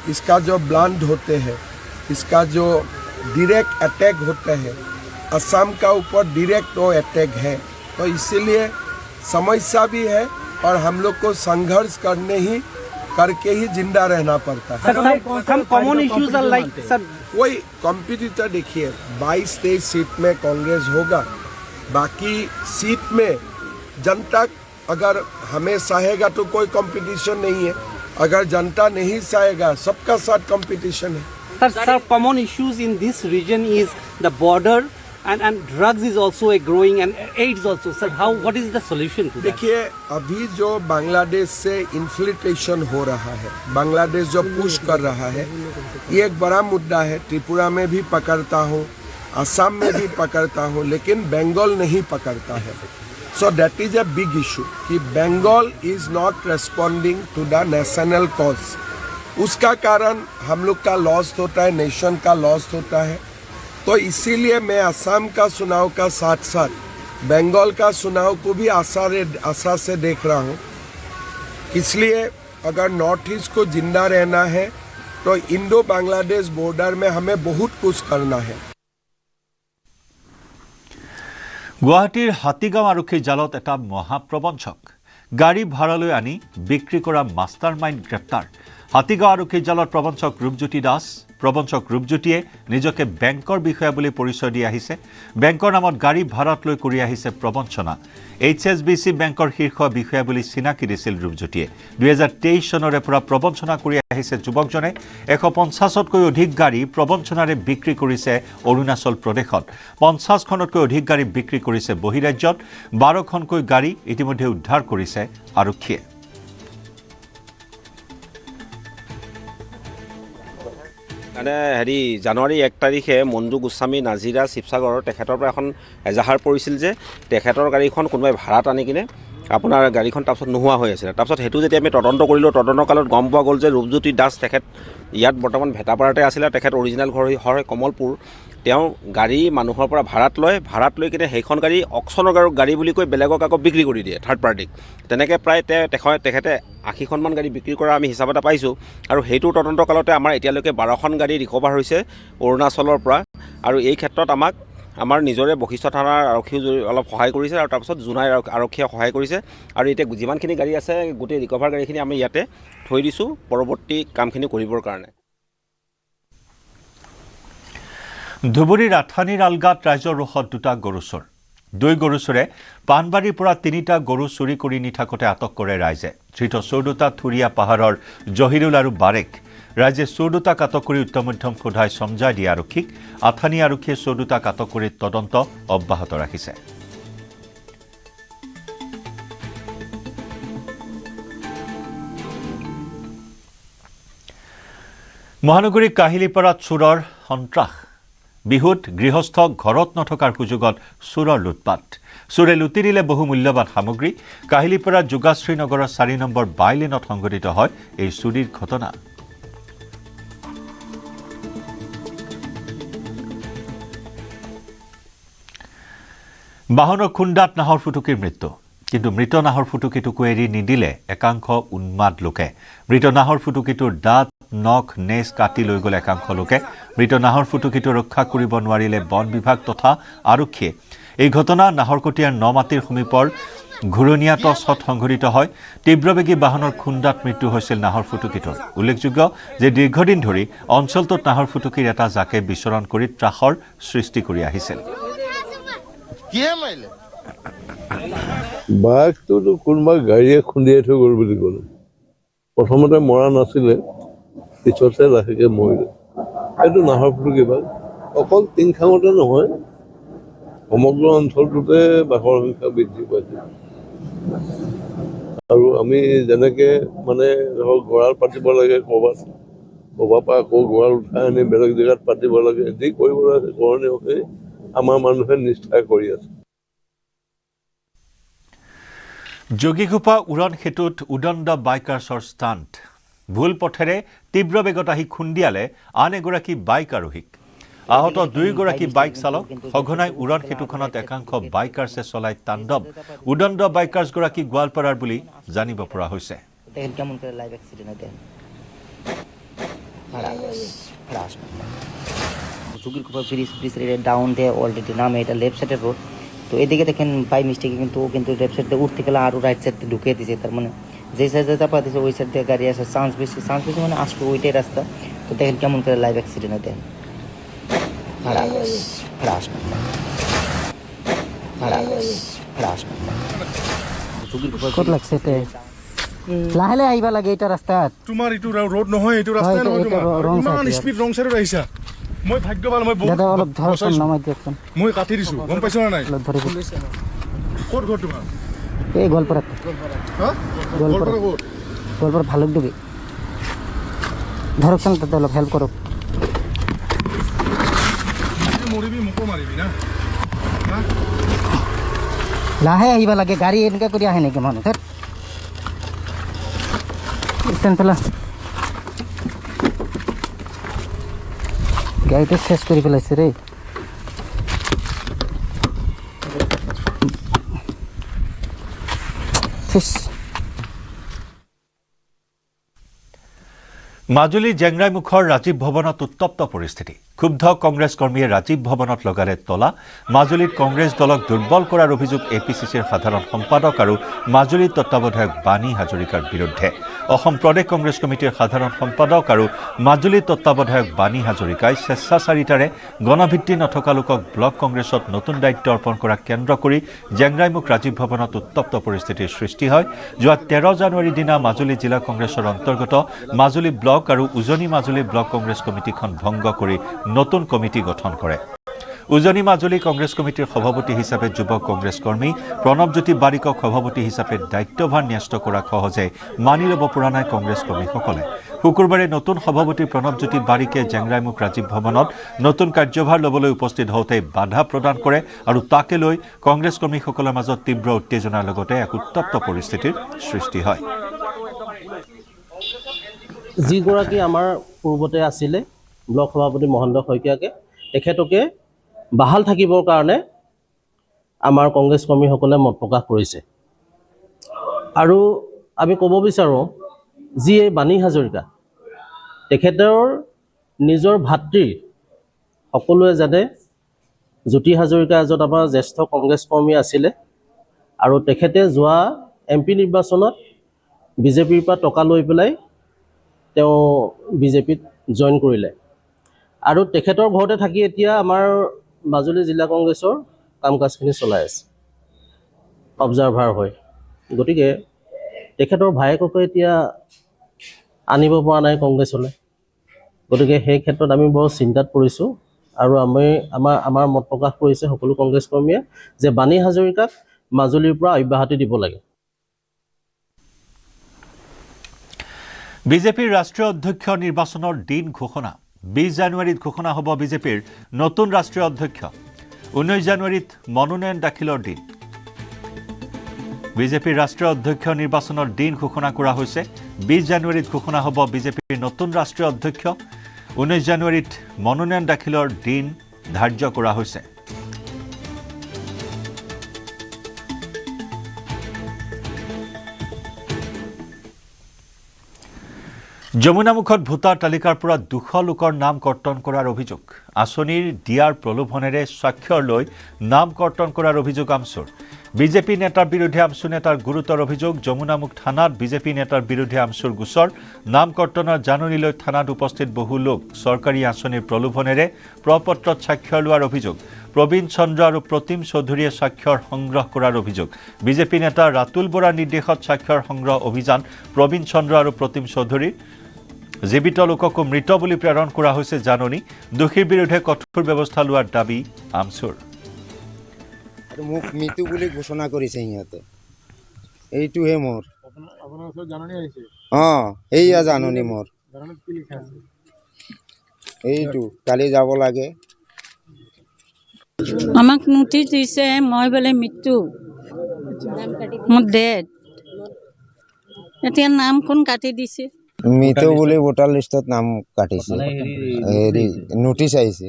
इसका जो ब्लांड होते हैं, इसका जो डायरेक्ट अटैक होते हैं, असम का ऊपर डायरेक्ट वो अटैक है। तो इसीलिए समस्या भी है और हम लोग को संघर्ष करके ही जिंदा रहना पड़ता है। Sir, common issues are like sir, कोई कॉम्पिटिटर देखिए 22-23 सीट में कांग्रेस होगा। बाकी सीट में जनता अगर हमें चाहेगा तो कोई कंपटीशन नहीं है। अगर जनता नहीं चाहेगा सबका साथ कंपटीशन है। Sir, common issues in this region is the border and drugs is also a growing and AIDS also. Sir, what is the solution to that? देखिए, अभी जो बांग्लादेश से इन्फिल्ट्रेशन हो रहा है, बांग्लादेश जो पुश कर रहा है, ये एक बड़ा मुद्दा है। त्रिपुरा में भी पकड़ता हूँ, असम में भी पकड़ता हूँ, लेकिन बंगाल नहीं पकड़ता है। So that is a big issue कि Bengal is not responding to the national cause. उसका कारण हम लोग का लॉस होता है, नेशन का लॉस होता है। तो इसीलिए मैं असम का चुनाव का साथ साथ बंगाल का चुनाव को भी आशा से देख रहा हूँ। इसलिए अगर नॉर्थ ईस्ट को जिंदा रहना है तो इंडो बांग्लादेश बॉर्डर में हमें बहुत कुछ करना है। गुवाहाटीर हातीगांव आरक्षीर जाলত এটা মহাপ্ৰবঞ্চক। গাড়ী ভাড়ালৈ আনি বিক্ৰী কৰা মাষ্টাৰ মাইণ্ড গ্ৰেপ্তাৰ হাতীগাঁও আৰক্ষীৰ জালত প্ৰবঞ্চক ৰূপজ্যোতি দাস প্ৰবঞ্চক ৰূপজ্যোতিয়ে নিজকে বেংকৰ বিষয়া বুলি পৰিচয় দি আহিছে বেংকৰ নামত গাড়ী ভাড়াত লৈ কৰি আহিছে প্ৰবঞ্চনা HSBC বেংকৰ শীৰ্ষ বিষয়া বুলি চিনাকি দিছিল ৰূপজ্যোতিয়ে 2023 চনৰে পৰা প্ৰবঞ্চনা কৰি আহিছে যুৱকজনে 150তকৈ অধিক গাড়ী প্ৰবঞ্চনাৰে বিক্ৰী কৰিছে অৰুণাচল প্ৰদেশত 50খনতকৈ অধিক গাড়ী বিক্ৰী কৰিছে বহিৰাজ্যত 12খনকৈ গাড়ী ইতিমধ্যে উদ্ধাৰ কৰিছে আৰক্ষীয়ে মানে জানুৱাৰী 1 তাৰিখে মঞ্জু গোস্বামী নাজিৰা শিৱসাগৰৰ তেখেতৰ পৰা এখন এজাহাৰ পৰিছিল যে তেখেতৰ গাড়ীখন কোনোবাই ভাড়াত আনি কিনে আপোনাৰ গাড়ীখন তাৰপিছত নোহোৱা হৈ আছিলে তাৰপিছত সেইটো যেতিয়া আমি তদন্ত কৰিলোঁ তদন্তকালত গম পোৱা গ'ল যে ৰূপজ্যোতি দাস তেখেত ইয়াত বৰ্তমান ভেটাপাৰাতে আছিলে তেখেত অৰিজিনেল ঘৰ হয় কমলপুৰ তেওঁ গাড়ী মানুহৰ পৰা ভাড়াত লৈ কিনে সেইখন গাড়ী অকশ্যনৰ গাড়ী বুলি কৈ বেলেগক আকৌ বিক্ৰী কৰি দিয়ে থাৰ্ড পাৰ্টিক তেনেকৈ প্ৰায় তেখেতে 80খনমান গাড়ী বিক্ৰী কৰা আমি হিচাপ এটা পাইছোঁ আৰু সেইটোৰ তদন্তকালতে আমাৰ এতিয়ালৈকে 12খন গাড়ী ৰিকভাৰ হৈছে অৰুণাচলৰ পৰা আৰু এই ক্ষেত্ৰত আমাৰ নিজৰে বশিষ্ঠ থানাৰ আৰক্ষীও অলপ সহায় কৰিছে আৰু তাৰপিছত জোনাই আৰক্ষীয়ে সহায় কৰিছে আৰু এতিয়া যিমানখিনি গাড়ী আছে গোটেই ৰিকভাৰ গাড়ীখিনি আমি ইয়াতে থৈ দিছোঁ পৰৱৰ্তী কামখিনি কৰিবৰ কাৰণে ধুবুৰীৰ আঠানীৰ আলগাত ৰাইজৰ ৰোষত 2টা গৰু চোৰ 2 গৰু চোৰে পাণবাৰীৰ পৰা 3টা গৰু চুৰি কৰি নি থাকোঁতে আটক কৰে ৰাইজে ধৃত চোৰ দুটা থুৰীয়া পাহাৰৰ জহিৰুল আৰু বাৰেক ৰাইজে চোৰ দুটাক আটক কৰি উত্তম মধ্যম সোধাই সমজাই দিয়ে আৰক্ষীক আঠানী আৰক্ষীয়ে চোৰ দুটাক আটক কৰি তদন্ত অব্যাহত ৰাখিছে মহানগৰী কাহিলীপাৰাত চোৰৰ সন্ত্ৰাস বিহুত গৃহস্থ ঘৰত নথকাৰ সুযোগত চোৰৰ লুটপাট চোৰে লুটি নিলে বহু মূল্যৱান সামগ্ৰী কাহিলীপাৰা যোগাশ্ৰী নগৰৰ 4 নম্বৰ বাইলেনত সংঘটিত হয় এই চুৰিৰ ঘটনা বাহনৰ খুন্দাত নাহৰ ফুটুকিৰ মৃত্যু কিন্তু মৃত নাহৰ ফুটুকিটোকো এৰি নিদিলে একাংশ উন্মাদ লোকে মৃত নাহৰ ফুটুকিটোৰ দাঁত নখ নেজ কাটি লৈ গ'ল একাংশ লোকে মৃত নাহৰ ফুটুকিটো ৰক্ষা কৰিব নোৱাৰিলে বন বিভাগ তথা আৰক্ষীয়ে এই ঘটনা নাহৰকটীয়াৰ নমাটিৰ সমীপৰ ঘুৰণীয়া টছত সংঘটিত হয় তীব্ৰবেগী বাহনৰ খুন্দাত মৃত্যু হৈছিল নাহৰ ফুটুকিটোৰ উল্লেখযোগ্য যে দীৰ্ঘদিন ধৰি অঞ্চলটোত নাহৰ ফুটুকিৰ এটা জাকে বিচৰণ কৰি ত্ৰাসৰ সৃষ্টি কৰি আহিছিল বাঘটোতো কোনোবা গাড়ীয়ে খুন্দিয়াই থৈ গ'ল বুলি ক'লে প্ৰথমতে মৰা নাছিলে পিছতে লাহেকৈ মৰিলে এইটো নাহৰ ফুটুকি বাঘ অকল টিংখাঙতে নহয় সমগ্ৰ অঞ্চলটোতে বাঘৰ সংখ্যা বৃদ্ধি পাইছে আৰু আমি যেনেকৈ মানে ধৰক গঁৰাল পাতিব লাগে ক'ৰবাৰ পৰা আকৌ গঁৰাল উঠাই আনি বেলেগ জেগাত পাতিব লাগে যি কৰিব লাগে কৰণীয় আমাৰ মানুহে নিষ্ঠাৰে কৰি আছে যোগীঘোপা উৰণ সেতুত উদণ্ড বাইকাৰ্ছৰ ষ্টাণ্ট ভুল পথেৰে তীব্ৰ বেগত আহি খুন্দিয়ালে আন এগৰাকী বাইক আৰোহীক আহত 2 গৰাকী বাইক চালক সঘনাই উৰণ সেতুখনত একাংশ বাইকাৰ্ছে চলাই তাণ্ডৱ উদণ্ড বাইকাৰ্ছগৰাকী গোৱালপাৰাৰ বুলি জানিব পৰা হৈছে যোগীঘোপা ব্রিজ ডাউন দিয়ে অলরেডি নামে এটা লেফট সাইডের রোড তো এদিকে দেখেন বাই মিস্টেকে কিন্তু লেফট সাইড দিয়ে উঠতে গেলে আরও রাইট সাইড দিয়ে ঢুকিয়ে দিয়েছে তার মানে যে সাইডে চাপা দিয়েছে ওই সাইড দিয়ে গাড়ি আসার চান্স বেশি মানে আসবে ওইটাই রাস্তা তো দেখেন কেমন করে লাইভ অ্যাক্সিডেন্ট দেখেন ক'ত লাগছে লাহে লাহে আহিব লাগে এটা ৰাস্তাত তোমাৰ এইটো ৰোড নহয় এইটো ৰাস্তা নহয় তোমাৰ ইমান স্পীড ৰং সাইডত আহিছা মই ভাগ্যৱান মই বহুত অলপ ধৰচোন নামাই দিয়কচোন মই কাটি দিছো গম পাইছ না নাই ক'ত ঘৰ তোমাৰ এই গোৱালপাৰাত গোৱালপাৰা ভালুক ডুবি ধৰকচোন তাতে অলপ হেল্প কৰক মৰিবি মোকো মাৰিবি না লাহে আহিব লাগে গাড়ী এনেকৈ কৰি আহে নেকি মানুহ পেলা গাড়ীটো চেছ কৰি পেলাইছে ৰে মাজুলী জেংৰাইমুখৰ ৰাজীৱ ভৱনত উত্তপ্ত পৰিস্থিতি ক্ষুব্ধ কংগ্ৰেছ কৰ্মীয়ে ৰাজীৱ ভৱনত লগালে তলা মাজুলীত কংগ্ৰেছ দলক দুৰ্বল কৰাৰ অভিযোগ এপিচিচিৰ সাধাৰণ সম্পাদক আৰু মাজুলীৰ তত্ত্বাৱধায়ক বাণী হাজৰিকাৰ বিৰুদ্ধে অসম প্ৰদেশ কংগ্ৰেছ কমিটিৰ সাধাৰণ সম্পাদক আৰু মাজুলীৰ তত্ত্বাৱধায়ক বাণী হাজৰিকাই স্বেচ্ছাচাৰিতাৰে গণভিত্তি নথকা লোকক ব্লক কংগ্ৰেছত নতুন দায়িত্ব অৰ্পণ কৰা কেন্দ্ৰ কৰি জেংৰাইমুখ ৰাজীৱ ভৱনত উত্তপ্ত পৰিস্থিতিৰ সৃষ্টি হয় যোৱা 13 জানুৱাৰীৰ দিনা মাজুলী জিলা কংগ্ৰেছৰ অন্তৰ্গত মাজুলী ব্লক আৰু উজনি মাজুলী ব্লক কংগ্ৰেছ কমিটিখন ভংগ কৰি নতুন কমিটি গঠন কৰে উজনি মাজুলী কংগ্ৰেছ কমিটিৰ সভাপতি হিচাপে যুৱ কংগ্ৰেছ কৰ্মী প্ৰণৱজ্যোতি বাৰিকক সভাপতি হিচাপে দায়িত্বভাৰ ন্যস্ত কৰা সহজে মানি ল'ব পৰা নাই কংগ্ৰেছ কৰ্মীসকলে শুকুৰবাৰে নতুন সভাপতি প্ৰণৱজ্যোতি বাৰিকে জেংৰাইমুখ ৰাজীৱ ভৱনত নতুন কাৰ্যভাৰ ল'বলৈ উপস্থিত হওঁতে বাধা প্ৰদান কৰে আৰু তাকে লৈ কংগ্ৰেছ কৰ্মীসকলৰ মাজত তীব্ৰ উত্তেজনাৰ লগতে এক উত্তপ্ত পৰিস্থিতিৰ সৃষ্টি হয় যিগৰাকী আমাৰ পূৰ্বতে আছিলে ব্লক সভাপতি মহেন্দ্ৰ শইকীয়াকে তেখেতকে বাহাল থাকিবৰ কাৰণে আমাৰ কংগ্ৰেছ কৰ্মীসকলে মত প্ৰকাশ কৰিছে আৰু আমি ক'ব বিচাৰোঁ যি এই বাণী হাজৰিকা তেখেতৰ নিজৰ ভাতৃ সকলোৱে জানে জ্যোতি হাজৰিকা এজন আমাৰ জ্যেষ্ঠ কংগ্ৰেছ কৰ্মী আছিলে আৰু তেখেতে যোৱা এমপি নিৰ্বাচনত বিজেপিৰ পৰা টকা লৈ পেলাই তেওঁ বিজেপিত জইন কৰিলে আৰু তেখেতৰ ঘৰতে থাকি এতিয়া আমাৰ মাজুলী জিলা কংগ্ৰেছৰ কাম কাজখিনি চলাই আছে অবজাৰ্ভাৰ হয় গতিকে তেখেতৰ ভায়েককে এতিয়া আনিব পৰা নাই কংগ্ৰেছলৈ গতিকে সেই ক্ষেত্ৰত আমি বৰ চিন্তাত পৰিছোঁ আৰু আমাৰ মত প্ৰকাশ কৰিছে সকলো কংগ্ৰেছ কৰ্মীয়ে যে বাণী হাজৰিকাক মাজুলীৰ পৰা অব্যাহতি দিব লাগে বিজেপিৰ ৰাষ্ট্ৰীয় অধ্যক্ষ নিৰ্বাচনৰ দিন ঘোষণা 20 জানুৱাৰীত ঘোষণা হ'ব বিজেপিৰ নতুন ৰাষ্ট্ৰীয় অধ্যক্ষ 19 জানুৱাৰীত মনোনয়ন দাখিলৰ দিন বিজেপিৰ ৰাষ্ট্ৰীয় অধ্যক্ষ নিৰ্বাচনৰ দিন ঘোষণা কৰা হৈছে 20 জানুৱাৰীত ঘোষণা হ'ব বিজেপিৰ নতুন ৰাষ্ট্ৰীয় অধ্যক্ষ 19 জানুৱাৰীত মনোনয়ন দাখিলৰ দিন ধাৰ্য কৰা হৈছে যমুনামুখত ভোটাৰ তালিকাৰ পৰা 200 লোকৰ নাম কৰ্তন কৰাৰ অভিযোগ আঁচনিৰ দিয়াৰ প্ৰলোভনেৰে স্বাক্ষৰ লৈ নাম কৰ্তন কৰাৰ অভিযোগ আমচুৰ বিজেপি নেতাৰ বিৰুদ্ধে আমচু নেতাৰ গুৰুতৰ অভিযোগ যমুনামুখ থানাত বিজেপি নেতাৰ বিৰুদ্ধে আমচুৰ গোচৰ নাম কৰ্তনৰ জাননীলৈ থানাত উপস্থিত বহু লোক চৰকাৰী আঁচনিৰ প্ৰলোভনেৰে প্ৰপত্ৰত স্বাক্ষৰ লোৱাৰ অভিযোগ প্ৰবীণ চন্দ্ৰ আৰু প্ৰতিম চৌধুৰীয়ে স্বাক্ষৰ সংগ্ৰহ কৰাৰ অভিযোগ বিজেপি নেতা ৰাতুল বৰাৰ নিৰ্দেশত স্বাক্ষৰ সংগ্ৰহ অভিযান প্ৰবীণ চন্দ্ৰ আৰু প্ৰতিম চৌধুৰীৰ জীৱিত লোককো মৃত বুলি প্ৰেৰণ কৰা হৈছে জাননী দোষীৰ বিৰুদ্ধে কঠোৰ ব্যৱস্থা লোৱাৰ দাবী আমচুৰ মোক মৃত্যু বুলি ঘোষণা কৰিছে সিহঁতে এইটোহে মোৰ এইয়া জাননী মোৰ এইটো কালি যাব লাগে আমাক নোটিছ দিছে মই বোলে মৃত্যু মোৰ ডেড এতিয়া নাম কোন কাটি দিছে মৃত বুলি ভোটাৰ লিষ্টত নাম কাটিছে হেৰি নোটিছ আহিছে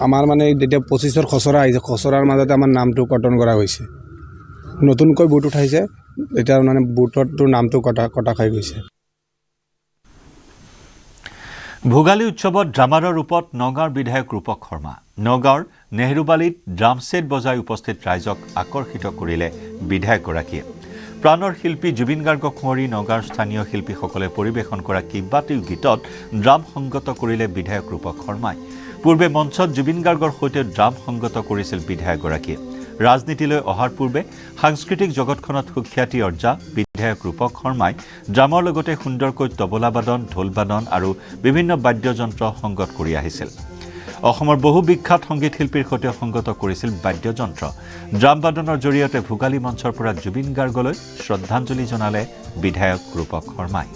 আমাৰ মানে যেতিয়া 25ৰ খচৰা আহিছে খচৰাৰ মাজতে আমাৰ নামটো কৰ্তন কৰা হৈছে নতুনকৈ বুট উঠাইছে এতিয়া মানে বুটৰটোৰ নামটো কটা খাই গৈছে ভোগালী উৎসৱত ড্ৰামাৰৰ ৰূপত নগাঁৱৰ বিধায়ক ৰূপক শৰ্মা নগাঁৱৰ নেহৰুবালীত ড্ৰাম ছেট বজাই উপস্থিত ৰাইজক আকৰ্ষিত কৰিলে বিধায়কগৰাকীয়ে প্ৰাণৰ শিল্পী জুবিন গাৰ্গক সোঁৱৰি নগাঁৱৰ স্থানীয় শিল্পীসকলে পৰিৱেশন কৰা কেইবাটাও গীতত ড্ৰাম সংগত কৰিলে বিধায়ক ৰূপক শৰ্মাই পূৰ্বে মঞ্চত জুবিন গাৰ্গৰ সৈতে ড্ৰাম সংগত কৰিছিল বিধায়কগৰাকীয়ে ৰাজনীতিলৈ অহাৰ পূৰ্বে সাংস্কৃতিক জগতখনত সুখ্যাতি অৰ্জা বিধায়ক ৰূপক শৰ্মাই ড্ৰামৰ লগতে সুন্দৰকৈ তবলাবাদন ঢোলবাদন আৰু বিভিন্ন বাদ্যযন্ত্ৰ সংগত কৰি আহিছিল অসমৰ বহু বিখ্যাত সংগীত শিল্পীৰ সৈতে সংগত কৰিছিল বাদ্যযন্ত্ৰ ড্ৰাম বাদনৰ জৰিয়তে ভোগালী মঞ্চৰ পৰা জুবিন গাৰ্গলৈ শ্ৰদ্ধাঞ্জলি জনালে বিধায়ক ৰূপক শৰ্মাই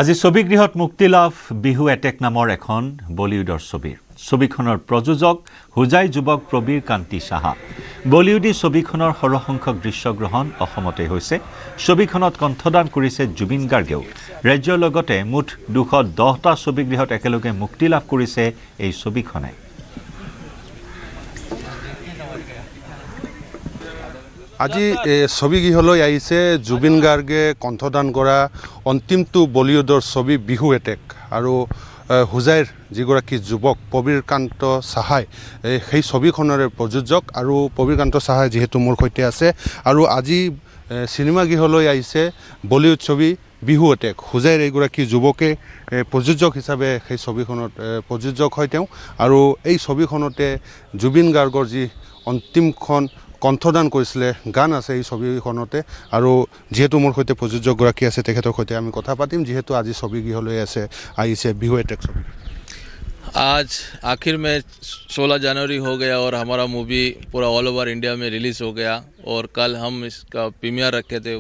আজি ছবিগৃহত মুক্তিলাভ বিহু এটেক নামৰ এখন বলিউডৰ ছবিৰ ছবিখনৰ প্ৰযোজক হুজাই যুৱক প্ৰবীৰ কান্তি সাহা বলিউডি ছবিখনৰ সৰহসংখ্যক দৃশ্যগ্ৰহণ অসমতে হৈছে ছবিখনত কণ্ঠদান কৰিছে জুবিন গাৰ্গেও ৰাজ্যৰ লগতে মুঠ 210টা ছবিগৃহত একেলগে মুক্তিলাভ কৰিছে এই ছবিখনে আজি ছবিগৃহলৈ আহিছে জুবিন গাৰ্গে কণ্ঠদান কৰা অন্তিমটো বলিউডৰ ছবি বিহু এটেক আৰু হুজাইৰ যিগৰাকী যুৱক প্ৰবীৰকান্ত সাহাই সেই ছবিখনৰে প্ৰযোজক আৰু প্ৰবীৰকান্ত সাহাই যিহেতু মোৰ সৈতে আছে আৰু আজি চিনেমা গৃহলৈ আহিছে বলিউড ছবি বিহু এটেক হুজাইৰ এইগৰাকী যুৱকে প্ৰযোজক হিচাপে সেই ছবিখনত প্ৰযোজক হয় তেওঁ আৰু এই ছবিখনতে জুবিন গাৰ্গৰ যি অন্তিমখন কণ্ঠদান কৰিছিলে গান আছে এই ছবিখনতে আৰু যেহেতু মোৰ সৈতে প্ৰযোজকগৰাকী আছে তেখেতৰ সৈতে আমি কথা পাতিম যেহেতু আজি ছবিগৃহলৈ আহিছে বিহু এটেক ছবি आज आखिर में 16 जनवरी हो गया और हमारा मूवी पूरा ऑल ओवर इंडिया में रिलीज़ हो गया और कल हम इसका प्रीमियर रखे थे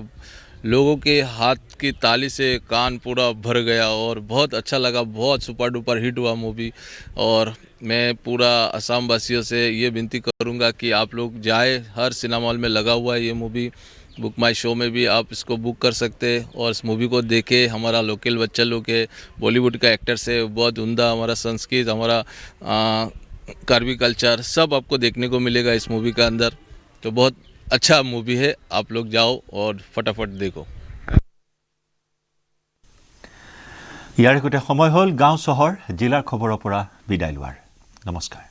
लोगों के हाथ की ताली से कान पूरा भर गया और बहुत अच्छा लगा बहुत सुपर डुपर हिट हुआ मूवी और मैं पूरा असम वासियों से ये विनती करूंगा कि आप लोग जाए हर सिनेमा हॉल में लगा हुआ है ये मूवी बुक माई शो में भी आप इसको बुक कर सकते हैं और इस मूवी को देखे हमारा लोकल बच्चा लोग के बॉलीवुड का एक्टर से बहुत उम्दा हमारा संस्कृत हमारा कार्बी कल्चर सब आपको देखने को मिलेगा इस मूवी का अंदर तो बहुत अच्छा मूवी है आप लोग जाओ और फटाफट देखो ইয়াৰ সৈতে সময় হ'ল গাঁও চহৰ জিলাৰ খবৰৰ পৰা বিদায় লোৱাৰ নমস্কাৰ